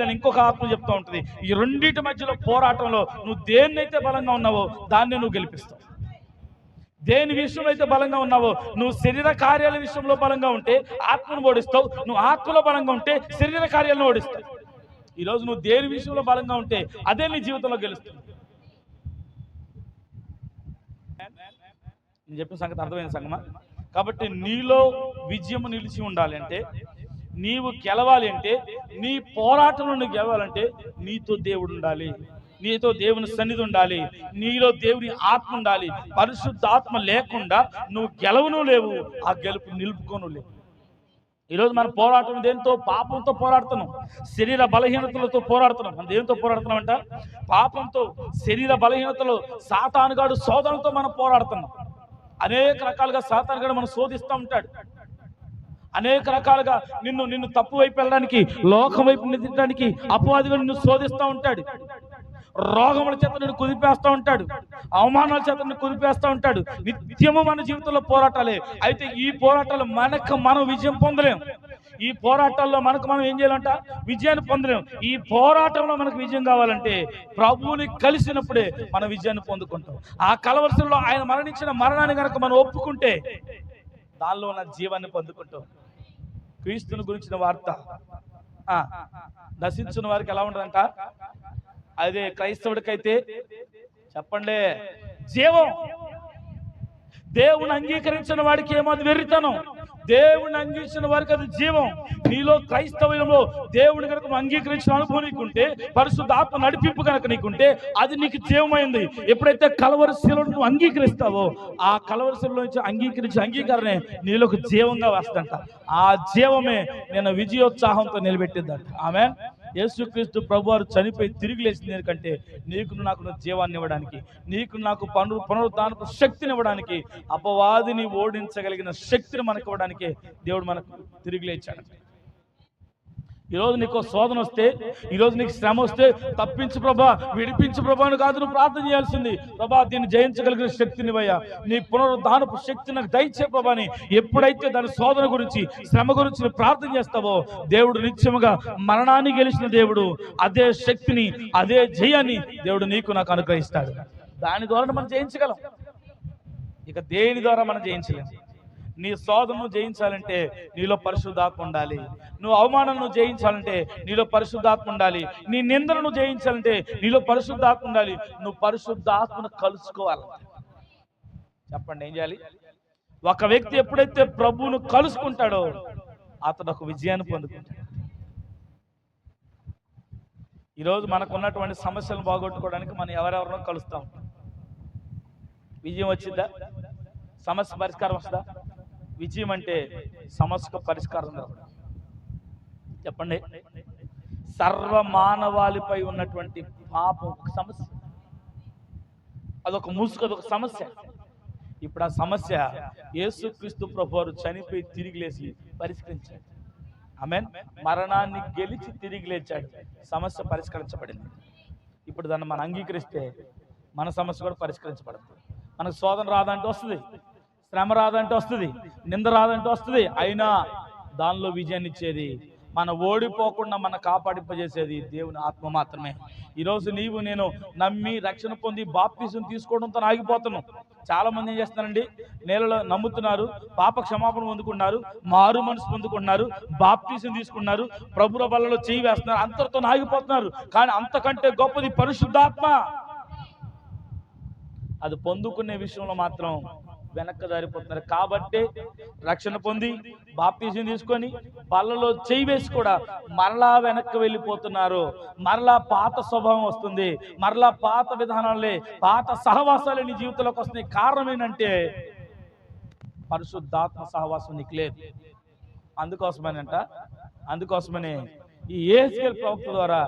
అని ఇంకొక ఆత్మ చెప్తూ ఉంటుంది. ఈ రెండింటి మధ్యలో పోరాటంలో నువ్వు దేన్నైతే బలంగా ఉన్నావో దాన్నే నువ్వు గెలిపిస్తావు. దేని విషయంలో అయితే బలంగా ఉన్నావో, నువ్వు శరీర కార్యాల విషయంలో బలంగా ఉంటే ఆత్మను ఓడిస్తావు, నువ్వు ఆత్మలో బలంగా ఉంటే శరీర కార్యాలను ఓడిస్తావు. ఈరోజు నువ్వు దేని విషయంలో బలంగా ఉంటే అదే నీ జీవితంలో గెలుస్తుంది. నేను చెప్పిన సంగతి అర్థమైన సంగమా? కాబట్టి నీలో విజయం నిలిచి ఉండాలి అంటే, నీవు గెలవాలి అంటే, నీ పోరాటంలో నువ్వు గెలవాలంటే నీతో దేవుడు ఉండాలి, నీతో దేవుని సన్నిధి ఉండాలి, నీలో దేవుని ఆత్మ ఉండాలి. పరిశుద్ధాత్మ లేకుండా నువ్వు గెలవను లేవు, ఆ గెలుపు నిలుపుకోను లేవు. ఈరోజు మన పోరాటం దేంతో? పాపంతో పోరాడుతున్నాం, శరీర బలహీనతలతో పోరాడుతున్నాం. మనం దేంతో పోరాడుతున్నాం అంట? పాపంతో, శరీర బలహీనతలు, సాతానుగాడు శోధనతో మనం పోరాడుతున్నాం. అనేక రకాలుగా సాతానుగాడు మనం శోధిస్తూ ఉంటాడు. అనేక రకాలుగా నిన్ను తప్పు వైపు వెళ్ళడానికి, లోకం వైపు నిద్రడానికి అపవాదిగా నిన్ను శోధిస్తూ ఉంటాడు. రోగముల చేత నిన్ను కుదిపేస్తూ ఉంటాడు, అవమానాల చేత నిన్ను కుదిపేస్తూ ఉంటాడు. నిత్యము మన జీవితంలో పోరాటాలే. అయితే ఈ పోరాటాలు మనం విజయం పొందలేం. ఈ పోరాటాల్లో మనం ఏం చేయాలంట? విజయాన్ని పొందలేం. ఈ పోరాటంలో మనకు విజయం కావాలంటే ప్రభువుని కలిసినప్పుడే మన విజయాన్ని పొందుకుంటాం. ఆ కలవరసలో ఆయన మరణించిన మరణాన్ని కనుక మనం ఒప్పుకుంటే దానిలో ఉన్న జీవాన్ని పొందుకుంటాం. క్రీస్తుని గురించిన వార్త నశించిన వారికి ఎలా ఉంటుందంట? అదే క్రైస్తవుడికైతే చెప్పండి, జీవం. దేవుని అంగీకరించిన వాడికి ఏమో అది వెర్రితనం, దేవుని అంగీకరించిన వారికి అది జీవం. నీలో క్రైస్తవ్యంలో దేవుని కనుక అంగీకరించిన అనుభవం నీకుంటే, పరిశుద్ధాత్మ నడిపింపు కనుక నీకుంటే అది నీకు జీవమైంది. ఎప్పుడైతే కల్వరి శిలువను నువ్వు అంగీకరిస్తావో ఆ కల్వరి శిలువ నుంచి అంగీకరించే అంగీకారమే నీలోకి జీవంగా వస్తుందంట. ఆ జీవమే నేను విజయోత్సాహంతో నిలబెట్టిందంట. ఆమెన్. యేసుక్రీస్తు ప్రభువారు చనిపోయి తిరిగి లేచింది ఎందుకంటే నాకు జీవాన్ని ఇవ్వడానికి, నాకు పునరుద్ధానపు శక్తిని ఇవ్వడానికి, అపవాదిని ఓడించగలిగిన శక్తిని మనకు ఇవ్వడానికి దేవుడు మనకు తిరిగి లేచాడు. ఈరోజు నీకు శోధన వస్తే, ఈరోజు నీకు శ్రమ వస్తే తప్పించు ప్రభా, విడిపించు ప్రభా అని కాదు నువ్వు ప్రార్థన చేయాల్సింది. ప్రభా, దీన్ని జయించగలిగిన శక్తిని వయ్యా, నీ పునరుద్ధానపు శక్తి నాకు దయచే ప్రభా అని ఎప్పుడైతే దాని శోధన గురించి, శ్రమ గురించి నువ్వు ప్రార్థన చేస్తావో దేవుడు నిత్యముగా మరణాన్ని గెలిచిన దేవుడు అదే శక్తిని, అదే జయాన్ని దేవుడు నాకు అనుగ్రహిస్తాడు. దాని ద్వారా మనం జయించగలం. ఇక దేని ద్వారా మనం జయించలేము. నీ శోధనను జయించాలంటే నీలో పరిశుద్ధాత్మ ఉండాలి. నువ్వు అవమానాలను జయించాలంటే నీలో పరిశుద్ధాత్మ ఉండాలి. నీ నిందలను జయించాలంటే నీలో పరిశుద్ధాత్మ ఉండాలి. నువ్వు పరిశుద్ధాత్మను కలుసుకోవాలి. చెప్పండి, ఏం చేయాలి? ఒక వ్యక్తి ఎప్పుడైతే ప్రభువును కలుసుకుంటాడో అతడు ఒక విజయాన్ని పొందుకుంటాడు. ఈరోజు మనకు ఉన్నటువంటి సమస్యలను బాగొట్టుకోవడానికి మనం ఎవరెవరినో కలుస్తాం. విజయం వచ్చిందా? సమస్య పరిష్కారం వస్తుందా? విజయం అంటే సమస్యకు పరిష్కారం దొరకడం. చెప్పండి, సర్వమానవాళిపై ఉన్నటువంటి పాపం ఒక సమస్య, అదొక ముసుగు, అదొక సమస్య. ఇప్పుడు ఆ సమస్య యేసుక్రీస్తు ప్రభువారు చనిపోయి తిరిగి లేచి పరిష్కరించాడు. ఆమేన్. మరణాన్ని గెలిచి తిరిగి లేచాడు. సమస్య పరిష్కరించబడింది. ఇప్పుడు దాన్ని మనం అంగీకరిస్తే మన సమస్య కూడా పరిష్కరించబడుతుంది. మనకు శోధన రాదంటే వస్తుంది, శ్రమ రాదంటే వస్తుంది, నింద రాదంటే వస్తుంది. అయినా దానిలో విజయాన్ని ఇచ్చేది, మన ఓడిపోకుండా మన కాపాడింపజేసేది దేవుని ఆత్మ మాత్రమే. ఈరోజు నీవు నేను నమ్మి రక్షణ పొంది బాప్తిజం తీసుకోవడంతో ఆగిపోతున్నాం. చాలా మంది ఏం చేస్తున్నారండి, నేలలో నమ్ముతున్నారు, పాప క్షమాపణ పొందుకున్నారు, మారు మనసు పొందుకున్నారు, బాప్తిజం తీసుకున్నారు, ప్రభుల బలలో చేయి వేస్తున్నారు, అంతటితో ఆగిపోతున్నారు. కానీ అంతకంటే గొప్పది పరిశుద్ధాత్మ. అది పొందుకునే విషయంలో మాత్రం వెనక్కి జారిపోతున్నారు. కాబట్టి రక్షణ పొంది బాప్తిజం తీసుకొని బల్లలో చేయి వేసి కూడా మరలా వెనక్కి వెళ్ళిపోతున్నారు. మరలా పాత స్వభావం వస్తుంది, మరలా పాత విధానాలే, పాత సహవాసాలే నీ జీవితంలోకి వస్తున్నాయి. కారణం ఏంటంటే పరిశుద్ధాత్మ సహవాసం నీకు లేదు. అందుకోసమనే ఈ యెహెజ్కేలు ప్రవక్త ద్వారా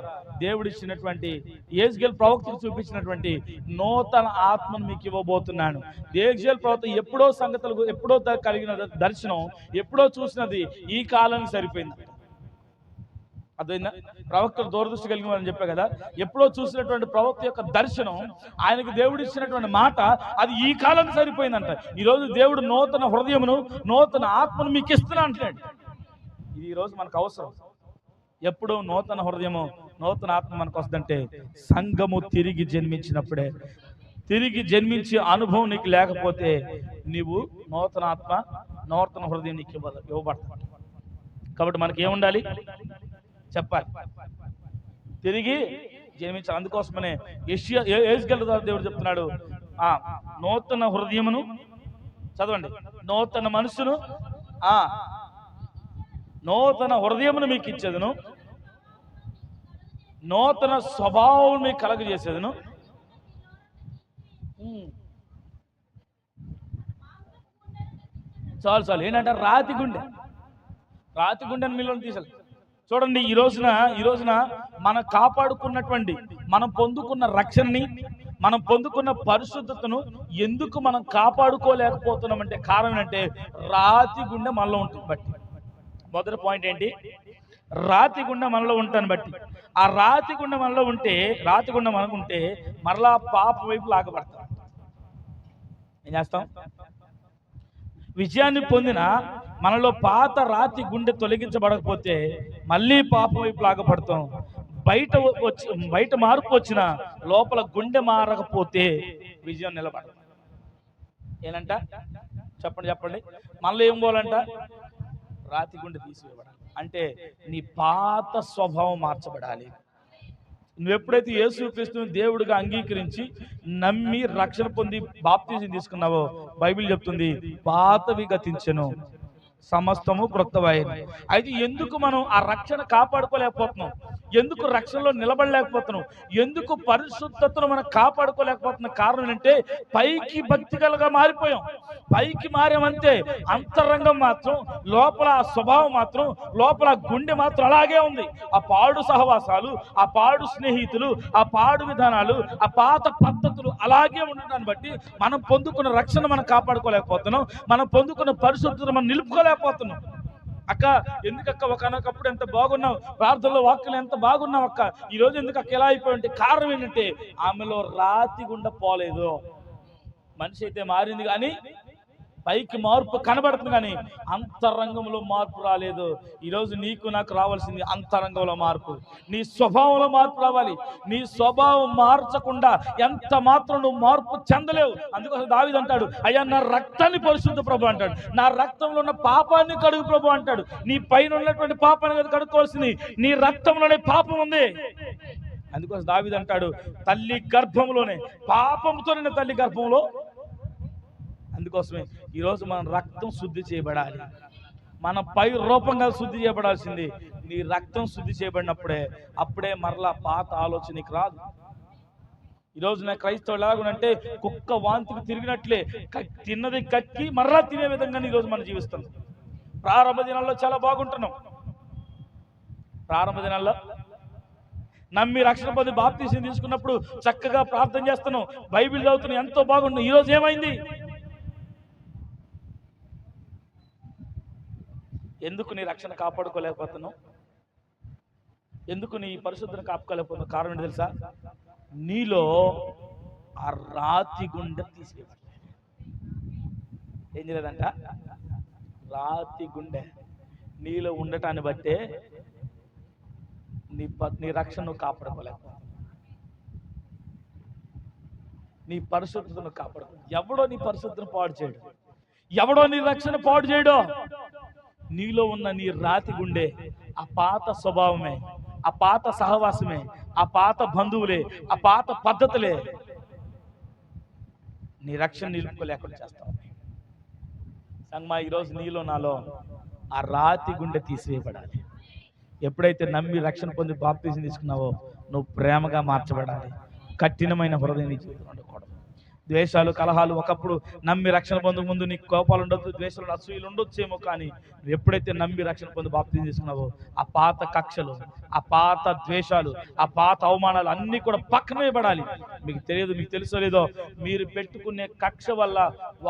దేవుడిచ్చినటువంటి, యెహెజ్కేలు ప్రవక్తకు చూపించినటువంటి నూతన ఆత్మను మీకు ఇవ్వబోతున్నాను. యెహెజ్కేలు ప్రవక్త ఎప్పుడో కలిగిన దర్శనం, ఎప్పుడో చూసినది ఈ కాలానికి సరిపోయింది. అదైనా ప్రవక్తలు దూరదృష్టి కలిగిన అని చెప్పా కదా, ఎప్పుడో చూసినటువంటి ప్రవక్త యొక్క దర్శనం, ఆయనకు దేవుడు ఇచ్చినటువంటి మాట, అది ఈ కాలానికి సరిపోయిందంట. ఈరోజు దేవుడు నూతన హృదయమును, నూతన ఆత్మను మీకు ఇస్తున్నా అంటున్నాడు. ఇది ఈరోజు మనకు అవసరం. ఎప్పుడు నూతన హృదయము, నూతన ఆత్మ మనకు వస్తుందంటే సంఘము తిరిగి జన్మించినప్పుడే. తిరిగి జన్మించే అనుభవం నీకు లేకపోతే నీవు నూతన ఆత్మ, నూతన హృదయం నీకు ఇవ్వబడతాడు. కాబట్టి మనకి ఏముండాలి చెప్పాలి, తిరిగి జన్మించాలి. అందుకోసమనే యెహెజ్కేలు ద్వారా దేవుడు చెప్తున్నాడు, నూతన హృదయమును, చదవండి, నూతన మనసును, నూతన హృదయమును మీకు ఇచ్చేదను, నూతన స్వభావం మీకు కలగజేసేదను. చాలు ఏంటంటే రాతి గుండెని మీలో తీసాలి. చూడండి, ఈ రోజున మనం కాపాడుకున్నటువంటి, మనం పొందుకున్న రక్షణని, మనం పొందుకున్న పరిశుద్ధతను ఎందుకు మనం కాపాడుకోలేకపోతున్నామంటే కారణం అంటే రాతి గుండె మనలో ఉంటుంది బట్టి. మొదటి పాయింట్ ఏంటి? రాతి గుండె మనలో ఉంటాను బట్టి. ఆ రాతి గుండె మనలో ఉంటే మరలా పాప వైపు లాగబడతాం. ఏం చేస్తాం? విజయాన్ని పొందిన మనలో పాత రాతి గుండె తొలగించబడకపోతే మళ్ళీ పాప వైపు లాగబడతాం. బయట మార్పు వచ్చిన లోపల గుండె మారకపోతే విజయం నిలబడదు. ఏనంట చెప్పండి. మనలో ఏం పోవాలంట? రాతి గుండె తీసివేయబడాలి. అంటే నీ పాత స్వభావం మార్చబడాలి. నువ్వెప్పుడైతే యేసుక్రీస్తుని దేవుడిగా అంగీకరించి నమ్మి రక్షణ పొంది బాప్తిజం తీసుకున్నావో, బైబిల్ చెప్తుంది పాతవి గతించెను, సమస్తము క్రొత్తవాయెను. అయితే ఎందుకు మనం ఆ రక్షణ కాపాడుకోలేకపోతున్నాం? ఎందుకు రక్షణలో నిలబడలేకపోతున్నాం? ఎందుకు పరిశుద్ధతను మనం కాపాడుకోలేకపోతున్న కారణం ఏంటంటే పైకి భక్తిగలుగా మారిపోయాం. పైకి మారామంతే, అంతరంగం మాత్రం, లోపల ఆ స్వభావం మాత్రం, లోపల గుండె మాత్రం అలాగే ఉంది. ఆ పాడు సహవాసాలు, ఆ పాడు స్నేహితులు, ఆ పాడు విధానాలు, ఆ పాత పద్ధతులు అలాగే ఉండడాన్ని బట్టి మనం పొందుకున్న రక్షణ మనం కాపాడుకోలేకపోతున్నాం. మనం పొందుకున్న పరిశుద్ధతను మనం నిలుపుకోలేకపోతున్నాం. అక్క ఎందుకక్క ఒకనొకప్పుడు ఎంత బాగున్నావు, ప్రార్థనలో వాక్యలు ఎంత బాగున్నావు అక్క, ఈరోజు ఎందుకు అక్క ఎలా అయిపోయింటే కారణం ఏంటంటే ఆమెలో రాతి గుండె పోలేదు. మనిషి అయితే మారింది కానీ పైకి మార్పు కనబడుతుంది కానీ అంతరంగంలో మార్పు రాలేదు. ఈరోజు నీకు నాకు రావాల్సింది అంతరంగంలో మార్పు, నీ స్వభావంలో మార్పు రావాలి. నీ స్వభావం మార్చకుండా ఎంత మాత్రం నువ్వు మార్పు చెందలేవు. అందుకోసం దావీదు అంటాడు, అయ్యా నా రక్తాన్ని పరిశుద్ధ ప్రభు అంటాడు, నా రక్తంలో ఉన్న పాపాన్ని కడుగు ప్రభు అంటాడు. నీ పైన ఉన్నటువంటి పాపాన్ని కదా కడుక్కోవాల్సింది, నీ రక్తంలోనే పాపం ఉంది. అందుకోసం దావీదు అంటాడు, తల్లి గర్భంలోనే పాపంతో నిన్న తల్లి గర్భంలో. అందుకోసమే ఈరోజు మన రక్తం శుద్ధి చేయబడాలి. మన పై రూపంగా శుద్ధి చేయబడాల్సింది నీ రక్తం శుద్ధి చేయబడినప్పుడే మరలా పాత ఆలోచనకి రాదు. ఈరోజు నా క్రైస్తవులు ఎలాగునంటే కుక్క వాంతికి తిరిగినట్లే తిన్నది కక్కి మరలా తినే విధంగా ఈరోజు మనం జీవిస్తున్నాం. ప్రారంభ దినాల్లో చాలా బాగుంటున్నాం. ప్రారంభ దినాల్లో నమ్మి రక్షణ పొంది బాప్తిసం తీసుకున్నప్పుడు చక్కగా ప్రార్థన చేస్తున్నాం, బైబిల్ చదువుతున్నాం, ఎంతో బాగున్నాం. ఈరోజు ఏమైంది? ఎందుకు నీ రక్షణ కాపాడుకోలేకపోతున్నావు? ఎందుకు నీ పరిశుద్ధను కాపాడుకోలేకపోతున్నావు? కారణం ఏంటి తెలుసా? నీలో ఆ రాతి గుండె తీసేయబడాలి. ఏం చేయలేదంట, రాతి గుండె. నీలో ఉండటాన్ని బట్టే నీ రక్షణ నువ్వు కాపాడుకోలేక, నీ పరిశుద్ధతను కాపాడుకో. ఎవడో నీ పరిశుద్ధతను పాడు చేయడు, ఎవడో నీ రక్షణ పాడు చేయడో. నీలో ఉన్న నీ రాతి గుండె, ఆ పాత స్వభావమే, ఆ పాత సహవాసమే, ఆ పాత బంధువులే, ఆ పాత పద్ధతులే నీ రక్షణ నిలుపుకోలేకుండా చేస్తావు. సంగమా, ఈరోజు నీలో నాలో ఆ రాతి గుండె తీసివేయబడాలి. ఎప్పుడైతే నమ్మి రక్షణ పొంది బాప్తిజం తీసుకున్నావో నువ్వు ప్రేమగా మార్చబడాలి. కఠినమైన హృదయం నీ జీవితంలో ఉండకూడదు. ద్వేషాలు, కలహాలు, ఒకప్పుడు నమ్మి రక్షణ పొందక ముందు నీకు కోపాలు ఉండొచ్చు, ద్వేషాలు, అసూయలు ఉండొచ్చేమో. కానీ నువ్వు ఎప్పుడైతే నమ్మి రక్షణ పొంది బాప్తిజం తీసుకున్నావో ఆ పాత కక్షలు, ఆ పాత ద్వేషాలు, ఆ పాత అవమానాలు అన్నీ కూడా పక్కన వేయబడాలి. మీకు తెలియదు, మీకు తెలుసో లేదో, మీరు పెట్టుకునే కక్ష వల్ల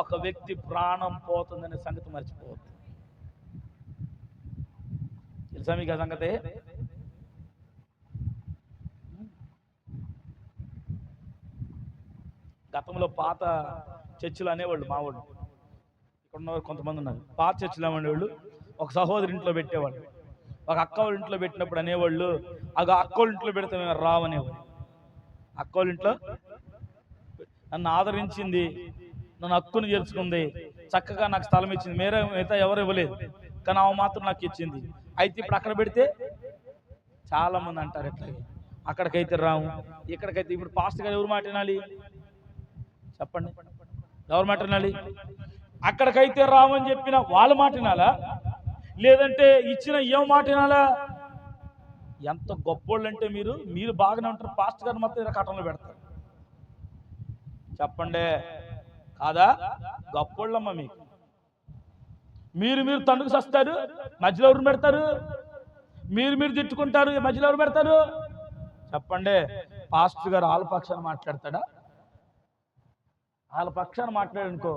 ఒక వ్యక్తి ప్రాణం పోతుందనే సంగతి మర్చిపోవద్దు. తెలుసా మీకు ఆ సంగతి? గతంలో పాత చర్చిలు అనేవాళ్ళు, మా వాళ్ళు ఇక్కడ ఉన్నవారు కొంతమంది ఉన్నారు, పాత చర్చిలు అనేవాళ్ళు ఒక సహోదరి ఇంట్లో పెట్టేవాళ్ళు. ఒక అక్క వాళ్ళ ఇంట్లో పెట్టినప్పుడు అనేవాళ్ళు, అక్క వాళ్ళ ఇంట్లో పెడితే మేము రావనేవాళ్ళు. అక్క వాళ్ళ ఇంట్లో నన్ను ఆదరించింది, నన్ను హక్కును చేర్చుకుంది, చక్కగా నాకు స్థలం ఇచ్చింది, మిగతా ఎవరు ఇవ్వలేదు, కానీ ఆమె మాత్రం నాకు ఇచ్చింది. అయితే ఇప్పుడు అక్కడ పెడితే చాలా మంది అంటారు ఎట్లాగే, అక్కడికైతే రాము, ఇక్కడికైతే. ఇప్పుడు పాస్టర్ గారు ఎవరు మాట వినాలి చెప్పండి? ఎవరు మాట వినాలి? అక్కడికైతే రామని చెప్పిన వాళ్ళ మాట వినాలా, లేదంటే ఇచ్చిన ఏం మాట వినాలా? ఎంత గొప్పోళ్ళు అంటే మీరు బాగానే ఉంటారు, పాస్టర్ గారు మొత్తం ఇలా కట్టంలో పెడతారు. చెప్పండి, కాదా? గొప్పోళ్ళమ్మ మీకు. మీరు తండ్రికి వస్తారు, మధ్యలో ఎవరు పెడతారు? మీరు తిట్టుకుంటారు, మధ్యలో ఎవరు పెడతారు? చెప్పండి. పాస్టర్ గారు వాళ్ళ పక్షాన్ని మాట్లాడతాడా? వాళ్ళ పక్షాన్ని మాట్లాడనుకో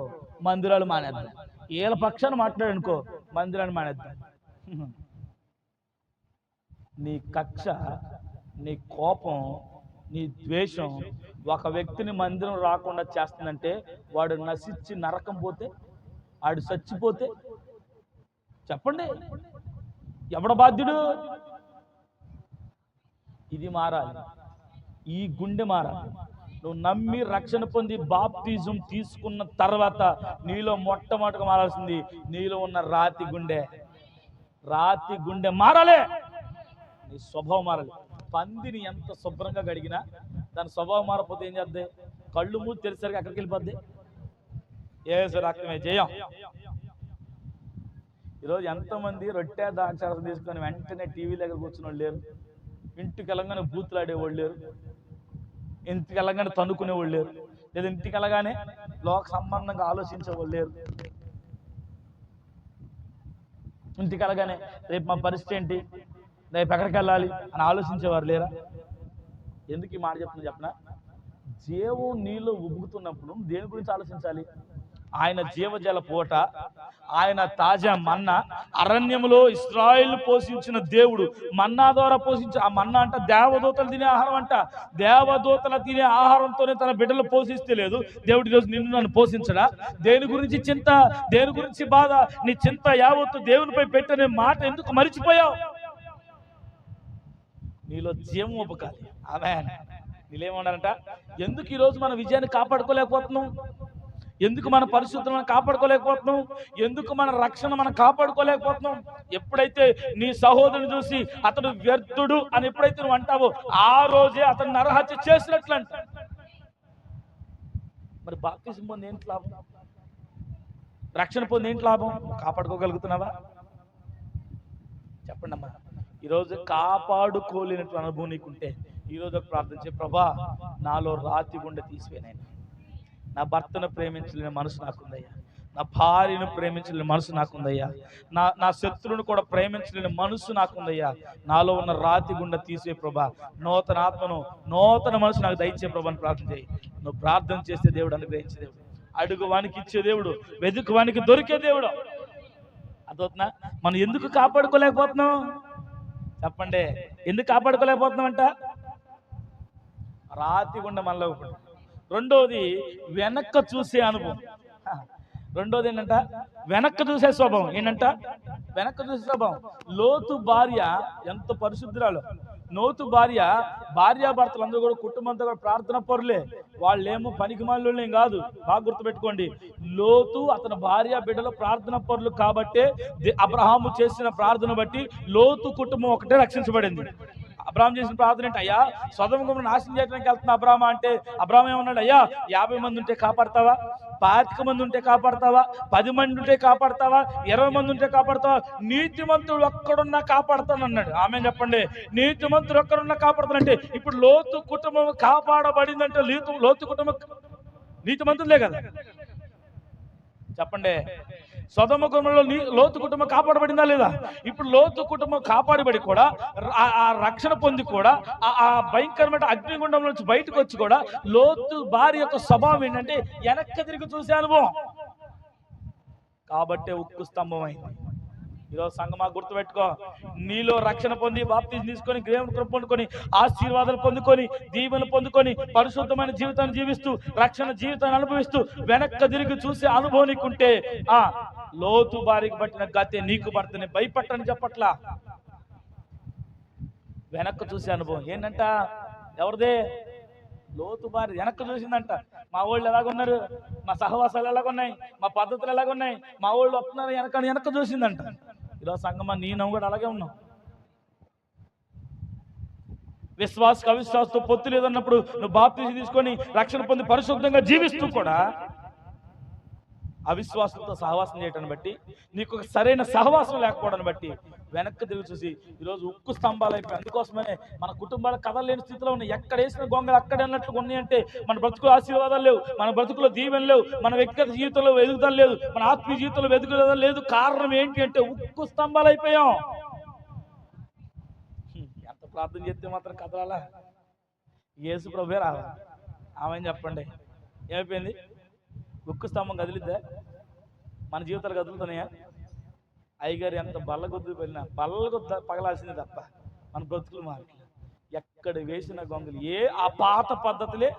మందిరాలు మానేద్దాం, వీళ్ళ పక్షాన్ని మాట్లాడనుకో మందిరాన్ని మానేద్దాం. నీ కక్ష, నీ కోపం, నీ ద్వేషం ఒక వ్యక్తిని మందిరం రాకుండా చేస్తుందంటే వాడు నశించి నరకం పోతే, వాడు చచ్చిపోతే చెప్పండి ఎవడ బాధ్యుడు? ఇది మారాలి, ఈ గుండె మారాలి. నువ్వు నమ్మి రక్షణ పొంది బాప్తిజం తీసుకున్న తర్వాత నీలో మొట్టమొదటిగా మారాల్సింది నీలో ఉన్న రాతి గుండె. రాతి గుండె మారాలి, నీ స్వభావం మారాలి. పందిని ఎంత శుభ్రంగా గడిగినా దాని స్వభావం మారకపోతే ఏం చేద్ది? కళ్ళు మూసి తెలిసరికి అక్కడికి వెళ్ళిపోద్ది. ఏసు రక్తమే జయం. ఈరోజు ఎంతమంది రొట్టె ద్రాక్షారసం తీసుకొని వెంటనే టీవీ దగ్గర కూర్చుని వాళ్ళు లేరు, ఇంటికి వెళ్ళగానే బూతులు ఆడేవాళ్ళు లేరు, ఇంటికి వెళ్ళగానే తన్నుకునేవాళ్ళు లేరు, లేదా ఇంటికి వెళ్ళగానే లోక సంబంధంగా ఆలోచించేవాళ్ళు లేరు. ఇంటికి వెళ్ళగానే రేపు మా పరిస్థితి ఏంటి, రేపు ఎక్కడికి వెళ్ళాలి అని ఆలోచించేవారు లేరా? ఎందుకు ఈ మాట చెప్తున్నా చెప్పనా? జీవం నీలో ఉబ్బుతున్నప్పుడు దేని గురించి ఆలోచించాలి? ఆయన జీవజల పూట, ఆయన తాజా మన్నా, అరణ్యములో ఇశ్రాయేలు పోషించిన దేవుడు మన్నా ద్వారా పోషించిన ఆ మన్నా అంట దేవదూతలు తినే ఆహారం అంట. దేవదూతలు తినే ఆహారంతోనే తన బిడ్డలు పోషిస్తే లేదు దేవుడు ఈరోజు నిన్ను నన్ను పోషించడా? దేని గురించి చింత, దేని గురించి బాధ? నీ చింత యావత్తు దేవునిపై పెట్టనే మాట ఎందుకు మరిచిపోయావు? నీలో జీవం ఉబ్బకాలి. ఆమేన్. నీళ్ళేమన్నారంట? ఎందుకు ఈరోజు మన విజయాన్ని కాపాడుకోలేకపోతున్నాం? ఎందుకు మన పరిశుద్ధతను కాపాడుకోలేకపోతున్నాం? ఎందుకు మన రక్షణ మనం కాపాడుకోలేకపోతున్నాం? ఎప్పుడైతే నీ సహోదరుని చూసి అతడు వ్యర్థుడు అని ఎప్పుడైతే నువ్వు అంటావో ఆ రోజే అతను నరహత్య చేసినట్లు అంట. మరి బాప్తిజం పొంది ఏంటి లాభం? రక్షణ పొంది ఏంటి లాభం? కాపాడుకోగలుగుతున్నావా? చెప్పండి అమ్మా. ఈరోజు కాపాడుకోలేనటువంటి అనుభవం నీకుంటే ఈరోజు ఒక ప్రార్థన చేయి, ప్రభా నాలో రాతి గుండె తీసివేనైనా, నా భర్తను ప్రేమించలేని మనసు నాకుందయ్యా, నా భార్యను ప్రేమించలేని మనసు నాకుందయ్యా, నా శత్రువును కూడా ప్రేమించలేని మనసు నాకుందయ్యా. నాలో ఉన్న రాతి గుండె తీసే ప్రభా, నూతన ఆత్మను, నూతన మనసు నాకు దయచే ప్రభా అని ప్రార్థన చేయి. నువ్వు ప్రార్థన చేస్తే దేవుడు అనుగ్రహించే దేవుడు, అడుగు వానికి ఇచ్చే దేవుడు, వెతుకు వానికి దొరికే దేవుడు. అదవుతున్నా? మనం ఎందుకు కాపాడుకోలేకపోతున్నాం చెప్పండి? ఎందుకు కాపాడుకోలేకపోతున్నాం అంట? రాతి గుండె మనలో. రెండవది వెనక్కి చూసే అనుభవం. రెండోది ఏంటంట, వెనక్కి చూసే స్వభావం. ఏంటంట, వెనక్కి చూసే స్వభావం. లోతు భార్య ఎంత పరిశుద్ధురాలు. లోతు భార్యాభర్తలు అందరూ కూడా కుటుంబంతో కూడా ప్రార్థన పరులే. వాళ్ళేమో పనికి మాలిన కాదు. బాగా గుర్తుపెట్టుకోండి. లోతు అతని భార్య బిడ్డలు ప్రార్థన పరులు కాబట్టే అబ్రహాము చేసిన ప్రార్థన బట్టి లోతు కుటుంబం ఒకటే రక్షించబడింది. అబ్రాహం చేసిన ప్రార్థన ఏంటి, అయ్యా సొదొమ గొమొర్రా నాశనం చేయడానికి వెళ్తున్నా అబ్రాహం అంటే, అబ్రాహం ఏమన్నాడు, అయ్యా 50 మంది ఉంటే కాపాడతావా, 25 మంది ఉంటే కాపాడతావా, 10 మంది ఉంటే కాపాడతావా, 20 మంది ఉంటే కాపాడతావా, నీతిమంతుడు ఒక్కడున్నా కాపాడతాను అన్నాడు. ఆమె చెప్పండి. నీతిమంతుడు ఒక్కడున్నా కాపాడతానంటే ఇప్పుడు లోతు కుటుంబం కాపాడబడిందంటే లోతు కుటుంబం నీతిమంతులే కదా. చెప్పండి. సొదొమ గొమొర్రాలో లోతు కుటుంబం కాపాడబడిందా లేదా? ఇప్పుడు లోతు కుటుంబం కాపాడబడి కూడా ఆ రక్షణ పొంది కూడా ఆ భయంకరమైన అగ్నిగుండం నుంచి బయటకు వచ్చి కూడా లోతు భార్య యొక్క స్వభావం ఏంటంటే వెనక్కి తిరిగి చూసే అనుభవం. కాబట్టే ఉక్కు స్తంభం అయింది. ఈరోజు సంగమా గుర్తుపెట్టుకో, నీలో రక్షణ పొంది బాప్తిజం తీసుకొని దేవుని కృప పొందుకొని ఆశీర్వాదాలు పొందుకొని దీవెనలు పొందుకొని పరిశుద్ధమైన జీవితాన్ని జీవిస్తూ రక్షణ జీవితాన్ని అనుభవిస్తూ వెనక్కి తిరిగి చూసే అనుభవం నీకుంటే ఆ లోతు భార్యకు పట్టిన గతే నీకు పడుతుంది. భయపట్టని చెప్పట్లా. వెనక్కి చూసే అనుభవం ఏంటంట, ఎవరిదే? లోతు భార్య వెనక్కి చూసిందంట. మా వాళ్ళు ఎలాగున్నారు, మా సహవాసాలు ఎలాగున్నాయి, మా పద్ధతులు ఎలాగున్నాయి, మా వాళ్ళు వస్తున్నారు వెనక్కి చూసిందంట. ఈరోజు సంగమా నేను కూడా అలాగే ఉన్నాం. విశ్వాస అవిశ్వాసంతో పొత్తు లేదన్నప్పుడు నువ్వు బాప్తిజం తీసుకొని రక్షణ పొంది పరిశుద్ధంగా జీవిస్తూ కూడా అవిశ్వాసంతో సహవాసం చేయటాన్ని బట్టి, నీకు ఒక సరైన సహవాసం లేకపోవడాన్ని బట్టి వెనక్కి తిరిగి చూసి ఈరోజు ఉక్కు స్తంభాలు అయిపోయి. అందుకోసమనే మన కుటుంబాలు కదలలేని స్థితిలో ఉన్నాయి. ఎక్కడ వేసిన గొంగలు అక్కడ అన్నట్లు ఉన్నాయంటే మన బ్రతుకులో ఆశీర్వాదాలు లేవు, మన బ్రతుకులో దీవెన లేవు, మన వ్యక్తిగత జీవితంలో ఎదుగుదల లేదు, మన ఆత్మీయ జీవితంలో ఎదుగుదల లేదు. కారణం ఏంటి అంటే ఉక్కు స్తంభాలు అయిపోయాం. ఎంత ప్రార్థన చేస్తే మాత్రం కదలాలా? యేసు ప్రభువే రావాలి. ఆమె చెప్పండి, ఏమైపోయింది? ఉక్కు స్తంభం కదిలిద్దా? మన జీవితాలు కదులుతున్నాయా? అయ్యగారు ఎంత బల్లగొద్దు వెళ్ళినా బల్లగొద్ద పగలాల్సిందే తప్ప మన బ్రతుకులు మారి ఎక్కడ వేసిన గొంగలు ఆ పాత పద్ధతులే,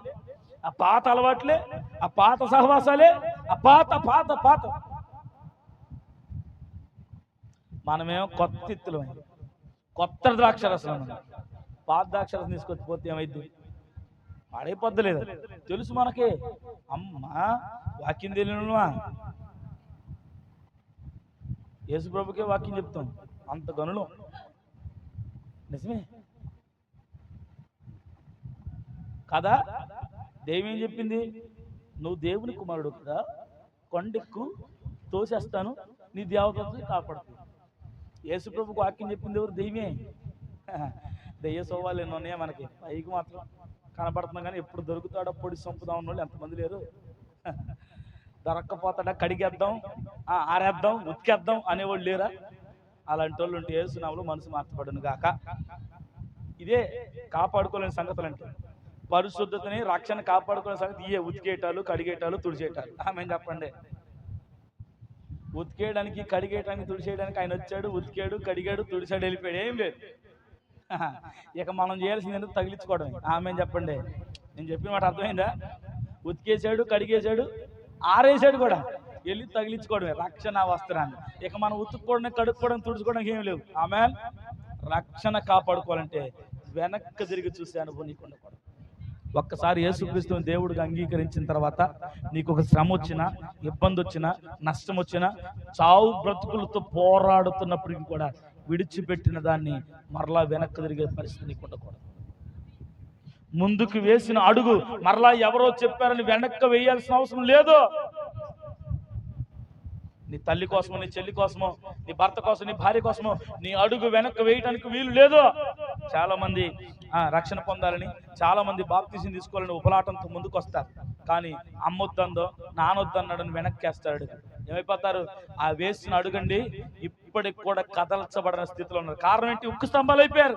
ఆ పాత అలవాట్లే, ఆ పాత సహవాసాలే, ఆ పాత పాత పాత. మనమేమో కొత్త ఇత్తులు, కొత్త ద్రాక్షరసం. పాత ద్రాక్షరసం తీసుకొచ్చిపోతే ఏమైంది? పాడైపోద్దలేదు. తెలుసు మనకి. అమ్మా వాక్యం తెలియనువా? యేసు ప్రభుకే వాక్యం చెప్తాం, అంత గనులు. నిజమే కదా? దేవి ఏం చెప్పింది? నువ్వు దేవుని కుమారుడు కదా, కొండెక్కు తోసేస్తాను, నీ దేవతను కాపాడుతుంది. యేసు ప్రభుకు వాక్యం చెప్పింది ఎవరు? దెయ్యమే. దెయ్య స్వభావాలు ఎన్నో ఉన్నాయా మనకి? పైకి మాత్రం కనపడుతున్నాం కానీ ఎప్పుడు దొరుకుతాడో పొడి చంపుదాం అన్న వాళ్ళు ఎంతమంది లేరు. దొరక్కపోతాడా కడిగేద్దాం, ఆరేద్దాం, ఉతికేద్దాం అనేవాళ్ళు లేరా? అలాంటి వాళ్ళు ఉంటే యేసునామములో మనసు మార్చబడును గాక. ఇదే కాపాడుకోలేని సంగతులు అంటే. పరిశుద్ధతని రక్షణ కాపాడుకునే సంగతి ఇయే ఉతికేటాలు, కడిగేటాలు, తుడిచేటాలు. ఆమె చెప్పండి. ఉతికేయడానికి, కడిగేయడానికి, తుడిచేయడానికి ఆయన వచ్చాడు, ఉతికాడు, కడిగాడు, తుడిచాడు, వెళ్ళిపోయాడు. ఏం లేదు. ఇక మనం చేయాల్సింది ఎందుకు? తగిలించుకోవడమే. ఆమె చెప్పండి. నేను చెప్పిన మాట అర్థమైందా? ఉతికేసాడు, కడిగేశాడు, ఆరేసాడు కూడా, వెళ్ళి తగిలించుకోవడమే రక్షణ వస్త్రాన్ని. ఇక మనం ఉతుక్కోవడం, కడుక్కోవడం, తుడుచుకోవడానికి ఏమి లేవు. ఆమె రక్షణ కాపాడుకోవాలంటే వెనక్కి తిరిగి చూసే అనుభవం నీకు ఉండకూడదు. ఒక్కసారి యేసుక్రీస్తుని దేవుడిగా అంగీకరించిన తర్వాత నీకు ఒక శ్రమ వచ్చినా, ఇబ్బంది వచ్చినా, నష్టం వచ్చినా, చావు బ్రతుకులతో పోరాడుతున్నప్పటికీ కూడా విడిచిపెట్టిన దాన్ని మరలా వెనక్కి తిరిగే పరిస్థితి నీకు ఉండకూడదు. ముందుకు వేసిన అడుగు మరలా ఎవరో చెప్పారని వెనక్కి వేయాల్సిన అవసరం లేదు. నీ తల్లి కోసమో, నీ చెల్లి కోసమో, నీ భర్త కోసం, నీ భార్య కోసమో నీ అడుగు వెనక్కి వేయడానికి వీలు లేదు. చాలా మంది రక్షణ పొందాలని, చాలా మంది బాప్తిజం తీసుకోవాలని ఉపలాటంతో ముందుకు వస్తారు. కానీ అమ్మొద్దందో నానొద్దన్నాడని వెనక్కేస్తాడు. ఏమైపోతారు? ఆ వేసిన అడుగండి ఇప్పటికి కూడా కదల్చబడిన స్థితిలో ఉన్నారు. కారణం ఏంటి? ఉక్కు స్తంభాలు అయిపోయారు.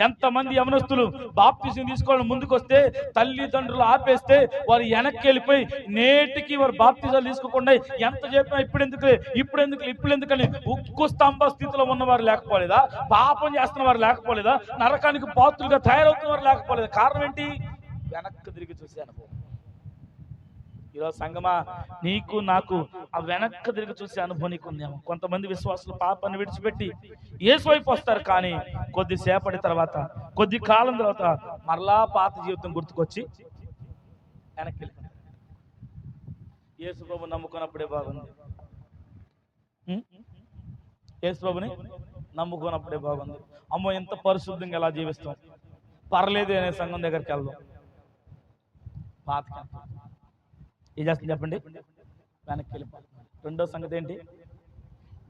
ఎంతమంది యవనస్తులు బాప్తిజం తీసుకోవాలని ముందుకు వస్తే తల్లిదండ్రులు ఆపేస్తే వారు వెనక్కి వెళ్ళిపోయి నేటికి వారు బాప్తిజాలు తీసుకోకుండా ఎంత చెప్పినా ఇప్పుడెందుకని ఉక్కు స్తంభ స్థితిలో ఉన్నవారు లేకపోలేదా? పాపం చేస్తున్న వారు లేకపోలేదా? నరకానికి పాత్రులుగా తయారవుతున్న వారు లేకపోలేదా? కారణం ఏంటి? వెనక్కి తిరిగి చూసే అనుభవం. ఈరోజు సంగమా, నీకు నాకు ఆ వెనక్కి తిరిగి చూసే అనుభవం నీకు ఉందేమో. కొంతమంది విశ్వాసులు పాపాన్ని విడిచిపెట్టి యేసు వైపు వస్తారు, కానీ కొద్దిసేపటి తర్వాత, కొద్ది కాలం తర్వాత మరలా పాత జీవితం గుర్తుకొచ్చి వెనక్కి వెళ్ళి యేసు ప్రభు నమ్ముకున్నప్పుడే బాగుంది, యేసు ప్రభుని నమ్ముకున్నప్పుడే బాగుంది, అమ్మో ఎంత పరిశుద్ధంగా ఎలా జీవిస్తాం, పర్లేదు అనే సంఘం దగ్గరికి వెళ్దాం. పాతకి ఏం చేస్తుంది చెప్పండి? వెనక్కి వెళ్ళిపోతుంది. రెండో సంగతి ఏంటి?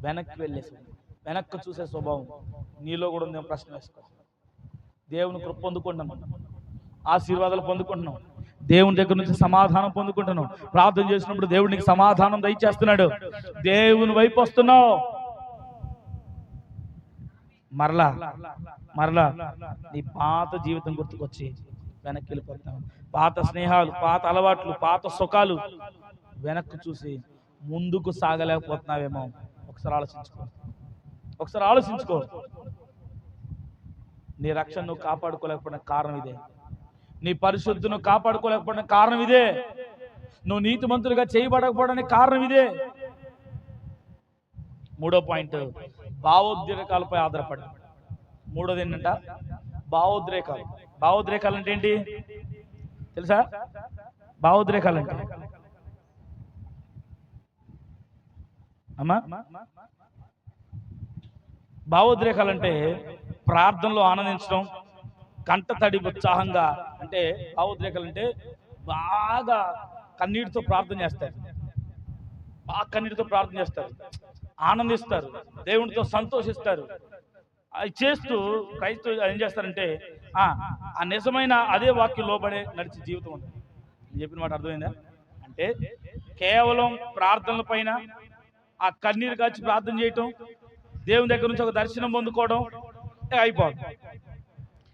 వెనక్కి వెళ్ళేసి వెనక్కి చూసే స్వభావం నీలో కూడా ఉందేమో ప్రశ్న వేసుకో. దేవుని కృప పొందుకుంటున్నాం, ఆశీర్వాదాలు పొందుకుంటున్నాం, దేవుని దగ్గర నుంచి సమాధానం పొందుకుంటున్నాం, ప్రార్థన చేసినప్పుడు దేవుడికి సమాధానం దయచేస్తున్నాడు, దేవుని వైపు వస్తున్నావు, మరలా మరలా నీ పాత జీవితం గుర్తుకొచ్చి వెనక్కి వెళ్ళిపోతాం. పాత స్నేహాలు, పాత అలవాట్లు, పాత సుఖాలు వెనక్కి చూసి ముందుకు సాగలేకపోతున్నావేమో. ఒకసారి ఆలోచించుకో. నీ రక్షణ నువ్వు కాపాడుకోలేకపోయిన కారణం ఇదే, నీ పరిశుద్ధిని కాపాడుకోలేకపోయిన కారణం ఇదే, నువ్వు నీతిమంతులుగా చేయబడకపోవడానికి కారణం ఇదే. మూడో పాయింట్, భావోద్రేకాలపై ఆధారపడి. మూడోది ఏంటంట? భావోద్రేకాలు. భావోద్రేకాలు అంటే ఏంటి తెలుసా? భావోద్రేకాలు అంటే భావోద్రేకాలంటే ప్రార్థనలో ఆనందించడం, కంట తడి ఉత్సాహంగా. అంటే భావోద్రేకాలంటే బాగా కన్నీటితో ప్రార్థన చేస్తారు, ఆనందిస్తారు, దేవునితో సంతోషిస్తారు. అది చేస్తూ క్రైస్తవులు ఏం చేస్తారంటే ఆ నిజమైన అదే వాక్యం లోబడే నడిచే జీవితం ఉంటుంది. నేను చెప్పిన మాట అర్థమైందా? అంటే కేవలం ప్రార్థనల పైన ఆ కన్నీరు కాచి ప్రార్థన చేయటం, దేవుని దగ్గర నుంచి ఒక దర్శనం పొందుకోవడం అయిపోతుంది.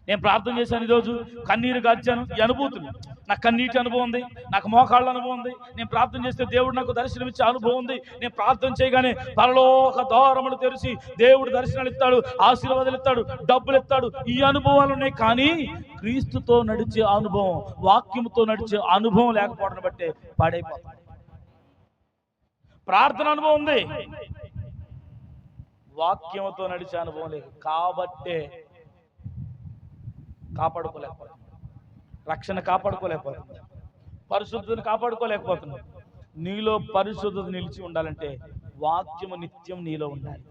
నేను ప్రార్థన చేశాను, ఈరోజు కన్నీరు గార్చాను, ఈ అనుభూతులు, నాకు కన్నీటి అనుభవం ఉంది, నాకు మోకాళ్ళ అనుభవం ఉంది, నేను ప్రార్థన చేస్తే దేవుడు నాకు దర్శనం ఇచ్చే అనుభవం ఉంది, నేను ప్రార్థన చేయగానే పరలోక ద్వారములు తెరిచి దేవుడు దర్శనాలు ఇస్తాడు, ఆశీర్వాదాలు ఇస్తాడు, డబ్బులు ఇస్తాడు, ఈ అనుభవాలు ఉన్నాయి. కానీ క్రీస్తుతో నడిచే అనుభవం, వాక్యముతో నడిచే అనుభవం లేకపోవడం బట్టే పాడైపోతాడు. ప్రార్థన అనుభవం ఉంది, వాక్యముతో నడిచే అనుభవం లేదు, కాబట్టే కాపాడుకోలేకపోతుంది, రక్షణ కాపాడుకోలేకపోతుంది, పరిశుద్ధతను కాపాడుకోలేకపోతుంది. నీలో పరిశుద్ధత నిలిచి ఉండాలంటే వాక్యము నిత్యం నీలో ఉండాలి.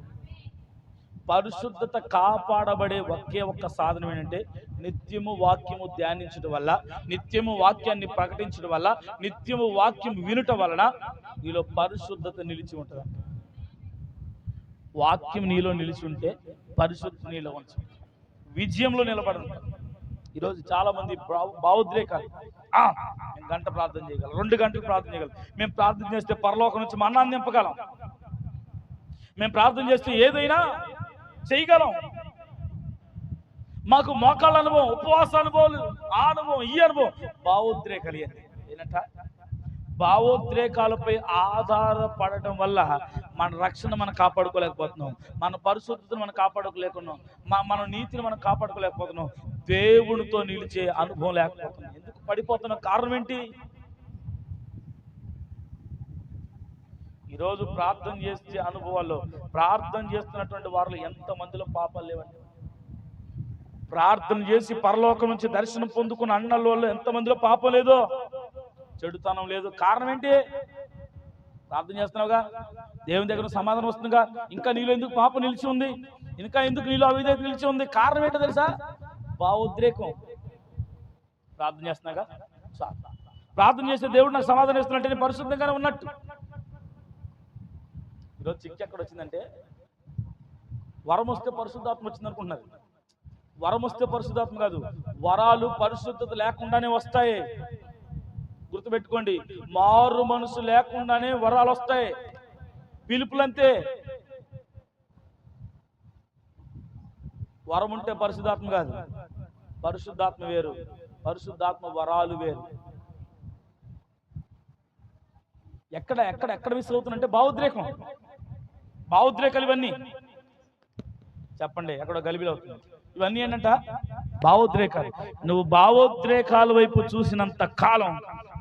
పరిశుద్ధత కాపాడబడే ఒకే ఒక్క సాధనం ఏంటంటే నిత్యము వాక్యము ధ్యానించడం వల్ల, నిత్యము వాక్యాన్ని ప్రకటించడం వల్ల, నిత్యము వాక్యం వినుట వలన నీలో పరిశుద్ధత నిలిచి ఉంటుంది. వాక్యం నీలో నిలిచి ఉంటే పరిశుద్ధత నీలో ఉంచు, విజయంలో నిలబడి ఉంటారు. ఈరోజు చాలా మంది భావోద్రేకాలు. మేము గంట ప్రార్థన చేయగలం, 2 గంటలు ప్రార్థన చేయగలం, మేము ప్రార్థన చేస్తే పరలోకం నుంచి మన్నాన్ని నింపగలం, మేము ప్రార్థన చేస్తే ఏదైనా చేయగలం, మాకు మోకాళ్ళ అనుభవం, ఉపవాస అనుభవాలు, ఆ అనుభవం, ఈ అనుభవం. భావోద్రేకాలు ఏంటంట? భావోద్రేకాలపై ఆధారపడటం వల్ల మన రక్షణ మనం కాపాడుకోలేకపోతున్నాం, మన పరిశుద్ధతను మనం కాపాడుకోలేకున్నాం, మన నీతిని మనం కాపాడుకోలేకపోతున్నాం, దేవునితో నిలిచే అనుభవం లేకపోతున్నాం. ఎందుకు పడిపోతున్న కారణం ఏంటి? ఈరోజు ప్రార్థన చేసే అనుభవాల్లో, ప్రార్థన చేస్తున్నటువంటి వారిలో ఎంతమందిలో పాపాలు లేవండి? ప్రార్థన చేసి పరలోకం నుంచి దర్శనం పొందుకున్న అన్నల్లో ఎంతమందిలో పాపం లేదో, చెడుతనం లేదు. కారణం ఏంటి? ప్రార్థన చేస్తున్నావుగా, దేవుని దగ్గర సమాధానం వస్తుందిగా, ఇంకా నీలో ఎందుకు పాపం నిలిచి ఉంది, ఇంకా ఎందుకు నీలో అవిధేయత నిలిచి ఉంది? కారణం ఏంటో తెలుసా? భావోద్రేకం. ప్రార్థన చేస్తున్నాగా, ప్రార్థన చేస్తే దేవుడు నాకు సమాధానం ఇస్తున్నట్టు, నేను పరిశుద్ధంగానే ఉన్నట్టు. ఈరోజు చిక్కు ఎక్కడ వచ్చిందంటే, వరం వస్తే పరిశుద్ధాత్మ వచ్చింది అనుకుంటున్నారు. వరం వస్తే పరిశుద్ధాత్మ కాదు, వరాలు పరిశుద్ధత లేకుండానే వస్తాయి. గుర్తుపెట్టుకోండి, మారు మనసు లేకుండానే వరాలు వస్తాయి, పిలుపులంతే. వరం ఉంటే పరిశుద్ధాత్మ కాదు, పరిశుద్ధాత్మ వేరు, పరిశుద్ధాత్మ వరాలు వేరు. ఎక్కడ ఎక్కడ ఎక్కడ మిస్ అవుతుందంటే భావోద్రేకాలు ఇవన్నీ. చెప్పండి, ఎక్కడో గలిబిలి అవుతుంది. ఇవన్నీ ఏంటంట? భావోద్రేకాలు. నువ్వు భావోద్రేకాల వైపు చూసినంత కాలం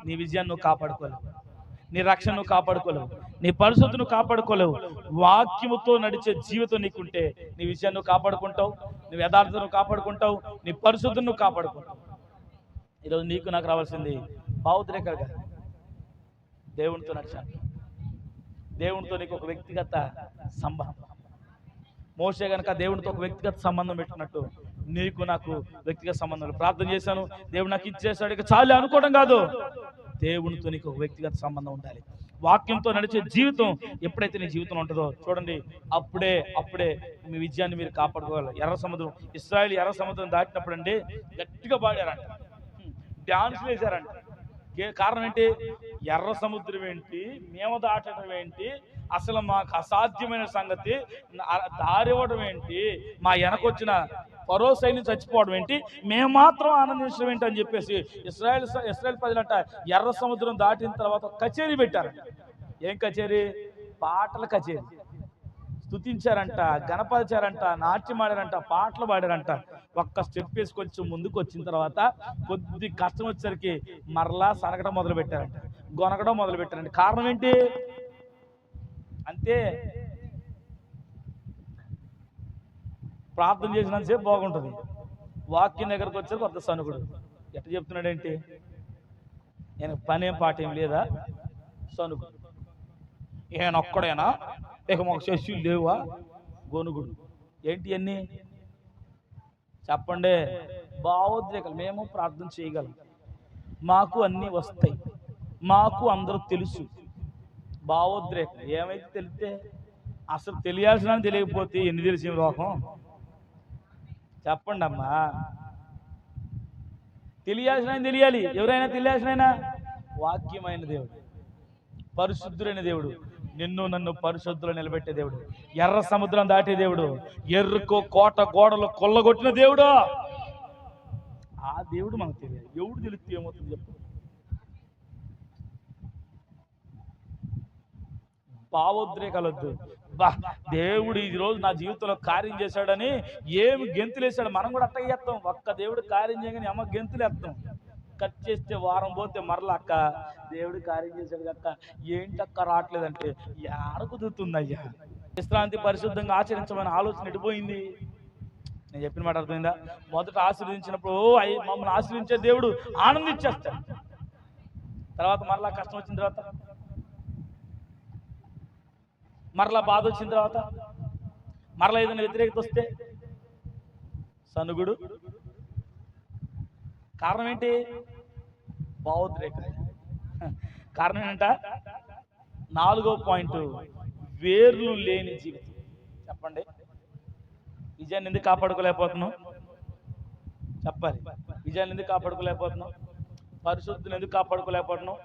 నీ విజయాన్ని నువ్వు కాపాడుకోలేవు. నీ రక్షణ నువ్వు కాపాడుకోలేవు, నీ పరిశుద్ధను కాపాడుకోలేవు. వాక్యముతో నడిచే జీవితం నీకుంటే నీ విషయాన్ని నువ్వు కాపాడుకుంటావు, నీ యథార్థతను కాపాడుకుంటావు, నీ పరిశుద్ధను నువ్వు కాపాడుకుంటావు. ఈరోజు నీకు నాకు రావాల్సింది భావోద్రేకాలుగా దేవునితో నడిచాను. దేవునితో నీకు ఒక వ్యక్తిగత సంబంధం. మోషే గనక దేవునితో ఒక వ్యక్తిగత సంబంధం పెట్టుకున్నట్టు నీకు నాకు వ్యక్తిగత సంబంధం. ప్రార్థన చేశాను, దేవుడు నాకు ఇచ్చేసాడు, ఇక చాలు అనుకోవడం కాదు. దేవునితో నీకు ఒక వ్యక్తిగత సంబంధం ఉండాలి. వాక్యంతో నడిచే జీవితం ఎప్పుడైతే నీ జీవితం ఉంటుందో చూడండి, అప్పుడే మీ విజయాన్ని మీరు కాపాడుకోవాలి. ఎర్ర సముద్రం, ఇశ్రాయేలు ఎర్ర సముద్రం దాటినప్పుడు అండి గట్టిగా పాడారంట, డాన్స్ వేశారంట. కారణం ఏంటి? ఎర్ర సముద్రం ఏంటి, మేము దాటడం ఏంటి, అసలు మాకు అసాధ్యమైన సంగతి, దారి ఇవ్వడం ఏంటి, మా వెనకొచ్చిన ఫరో సైన్యం చచ్చిపోవడం ఏంటి, మేము మాత్రం ఆనందించడం ఏంటి అని చెప్పేసి ఇశ్రాయేల్ ప్రజలంట ఎర్ర సముద్రం దాటిన తర్వాత కచేరీ పెట్టారంట. ఏం కచేరీ? పాటల కచేరీ. స్తుతించారంట, గణపరిచారంట, నాట్యం ఆడారంట, పాటలు పాడారంట. ఒక్క స్టెప్ వేసి కొంచెం ముందుకు వచ్చిన తర్వాత కొద్ది కష్టం వచ్చేసరికి మరలా సనగడం మొదలు పెట్టారంట, గొనగడం మొదలు పెట్టారంట. కారణం ఏంటి? అంతే, ప్రార్థన చేసినంతసేపు బాగుంటుంది, వాక్యం దగ్గరకు వచ్చారు కొత్త సనుగుడు. ఎట్లా చెప్తున్నాడేంటి? నేను పనేం పాట ఏం లేదా, సనుగుడు. ఈయన ఒక్కడేనా, ఇక మాకు శిష్యులు లేవా, గొనుగుడు. ఏంటి అన్నీ చెప్పండి? భావోద్రేకాలు. మేము ప్రార్థన చేయగలం, మాకు అన్నీ వస్తాయి, మాకు అందరూ తెలుసు. భావోద్రేకం ఏమైతే తెలిస్తే, అసలు తెలియాల్సిన తెలియకపోతే ఎన్ని తెలిసిన లోకం చెప్పండి అమ్మా. తెలియాల్సిన తెలియాలి. ఎవరైనా తెలియాల్సిన వాక్యమైన దేవుడు, పరిశుద్ధుడైన దేవుడు, నిన్ను నన్ను పరిశుద్ధులు నిలబెట్టే దేవుడు, ఎర్ర సముద్రం దాటే దేవుడు, ఎర్రకో కోట గోడలు కొల్లగొట్టిన దేవుడు. ఆ దేవుడు మనకు తెలియాలి. ఎవడు తెలిస్తే ఏమవుతుంది చెప్పు? భావోద్రేకాలొద్దు. దేవుడు ఈ రోజు నా జీవితంలో కార్యం చేశాడని ఏమి గెంతులేసాడు, మనం కూడా అట్టగా చేస్తాం. ఒక్క దేవుడు కార్యం చేయగానే అమ్మ గెంతులు వేస్తాం. కట్ చేస్తే వారం పోతే మరలా అక్క దేవుడు కార్యం చేశాడు అక్క, ఏంటక్క రావట్లేదంటే ఏడ కుదురుతుంది అయ్యా. విశ్రాంతి పరిశుద్ధంగా ఆచరించమని ఆలోచన ఎడిపోయింది. నేను చెప్పిన మాట అర్థమైందా? మొదట ఆశీర్వదించినప్పుడు మమ్మల్ని ఆశీర్వించే దేవుడు ఆనందించేస్తాడు. తర్వాత మరలా కష్టం వచ్చిన తర్వాత, మరలా బాధ వచ్చిన తర్వాత, మరలా ఏదైనా వ్యతిరేకత వస్తే సనుగుడు. కారణం ఏంటి? భావోద్రేక. కారణం ఏంటంట? 4వ పాయింట్, వేర్లు లేని జీవితం. చెప్పండి, విజయాన్ని ఎందుకు కాపాడుకోలేకపోతున్నాం? చెప్పాలి. విజయాన్ని ఎందుకు కాపాడుకోలేకపోతున్నాం? పరిశుద్ధిని ఎందుకు కాపాడుకోలేకపోతున్నాం?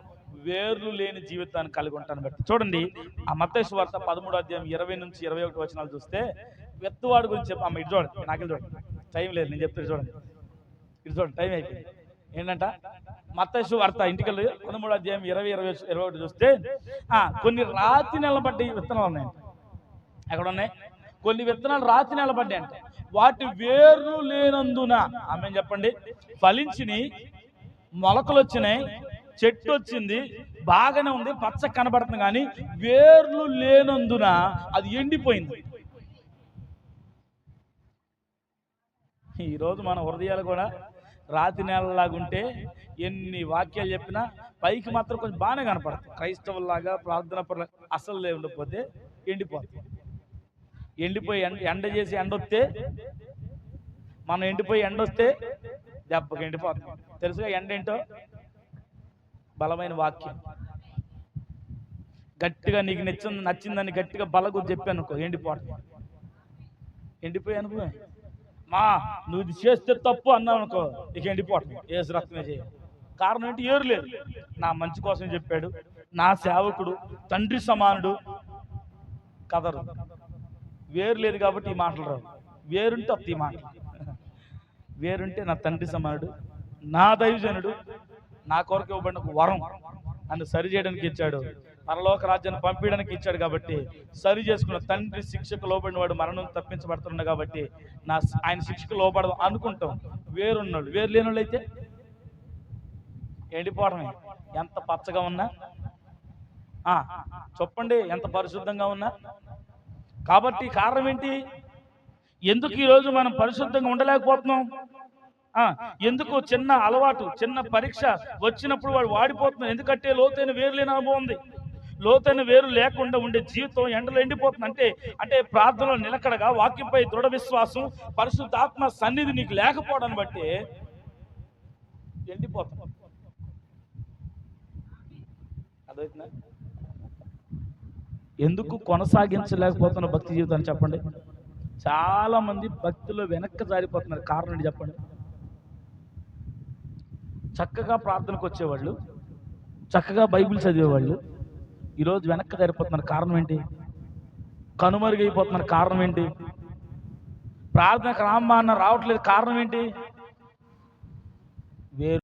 వేర్లు లేని జీవితాన్ని కలిగి ఉంటాను బట్టి. చూడండి, ఆ మత్తయి సువార్త 13వ అధ్యాయం 20 నుంచి 21 వచనాలు చూస్తే విత్తువాడు గురించి అమ్మ ఇటు చూడండి, నాకు చూడండి, టైం లేదు, నేను చెప్తే చూడండి, ఇటు చూడండి, టైం అయిపోయింది. ఏంటంట? మత్తయి సువార్త ఇంటికెళ్ళి 13వ అధ్యాయం 20, 21 చూస్తే కొన్ని రాతి నిలబడ్డ విత్తనాలు ఉన్నాయంట. ఎక్కడ ఉన్నాయి? కొన్ని విత్తనాలు రాతి నిలబడ్డాయి అంటే వాటి వేర్లు లేనందున, ఆమె చెప్పండి, ఫలించిని, మొలకలు వచ్చినాయి, చెట్టు వచ్చింది, బాగానే ఉంది, పచ్చ కనబడుతుంది, కానీ వేర్లు లేనందున అది ఎండిపోయింది. ఈరోజు మన హృదయాలు కూడా రాతి నేలలాగుంటే ఎన్ని వాక్యాలు చెప్పినా పైకి మాత్రం కొంచెం బాగానే కనపడుతుంది. క్రైస్తవుల్లాగా ప్రార్థన అసలు లేకపోతే ఎండిపోతుంది. ఎండిపోయి ఎండ చేసి ఎండొస్తే, మనం ఎండిపోయి ఎండొస్తే దెబ్బకి ఎండిపోతుంది. తెలుసుగా ఎండ ఏంటో? బలమైన వాక్యం. గట్టిగా నీకు నచ్చిందని గట్టిగా బలగు చెప్పాను అనుకో, ఎండిపోయి అనుకో, నువ్వు ఇది చేస్తే తప్పు అన్నావు అనుకో, ఇక ఎండిపోతుంది. ఏసు రక్తమే చేయాలి. కారణం ఏంటి? ఏరు లేదు. నా మంచి కోసం చెప్పాడు, నా సేవకుడు, తండ్రి సమానుడు, కదరు. వేరు లేదు కాబట్టి ఈ మాటలు రావు. వేరుంటే అప్పుడు ఈ మాటలు. వేరుంటే నా తండ్రి సమానుడు, నా దైవజనుడు, నా కొరకు ఇవ్వబడిన వరం, నన్ను సరి చేయడానికి ఇచ్చాడు, పరలోక రాజ్యాన్ని పంపించడానికి ఇచ్చాడు. కాబట్టి సరి చేసుకున్న తండ్రి శిక్షకు లోబడిన వాడు మరణం తప్పించబడుతున్నాడు. కాబట్టి ఆయన శిక్షకు లోబడదాం అనుకుంటాం. వేరున్నాడు. వేరు లేని వాళ్ళు అయితే ఎండిపోవడమే. ఎంత పచ్చగా ఉన్నా ఆ, చెప్పండి ఎంత పరిశుద్ధంగా ఉన్నా. కాబట్టి కారణం ఏంటి? ఎందుకు ఈరోజు మనం పరిశుద్ధంగా ఉండలేకపోతున్నాం? ఆ, ఎందుకు చిన్న అలవాటు, చిన్న పరీక్ష వచ్చినప్పుడు వాడు వాడిపోతున్నాడు. ఎందుకంటే లోతైన వేరు లేని అనుభవం ఉంది. లోతైన వేరు లేకుండా ఉండే జీవితం ఎండలో ఎండిపోతుంది. అంటే అంటే ప్రార్థనలో నిలకడగా, వాక్యంపై దృఢ విశ్వాసం, పరిశుద్ధాత్మ సన్నిధి నీకు లేకపోవడాన్ని బట్టి ఎండిపోతాం. అదైతుందా? ఎందుకు కొనసాగించలేకపోతున్న భక్తి జీవితాన్ని చెప్పండి. చాలా మంది భక్తిలో వెనక్కి జారిపోతున్నారు. కారణం ఏంటి చెప్పండి? చక్కగా ప్రార్థనకు వచ్చేవాళ్ళు, చక్కగా బైబిల్ చదివేవాళ్ళు ఈరోజు వెనక్కి జారిపోతున్నారు. కారణం ఏంటి? కనుమరుగైపోతున్నారు. కారణం ఏంటి? ప్రార్థనకు రామ్మా అన్న రావట్లేదు. కారణం ఏంటి? వేరు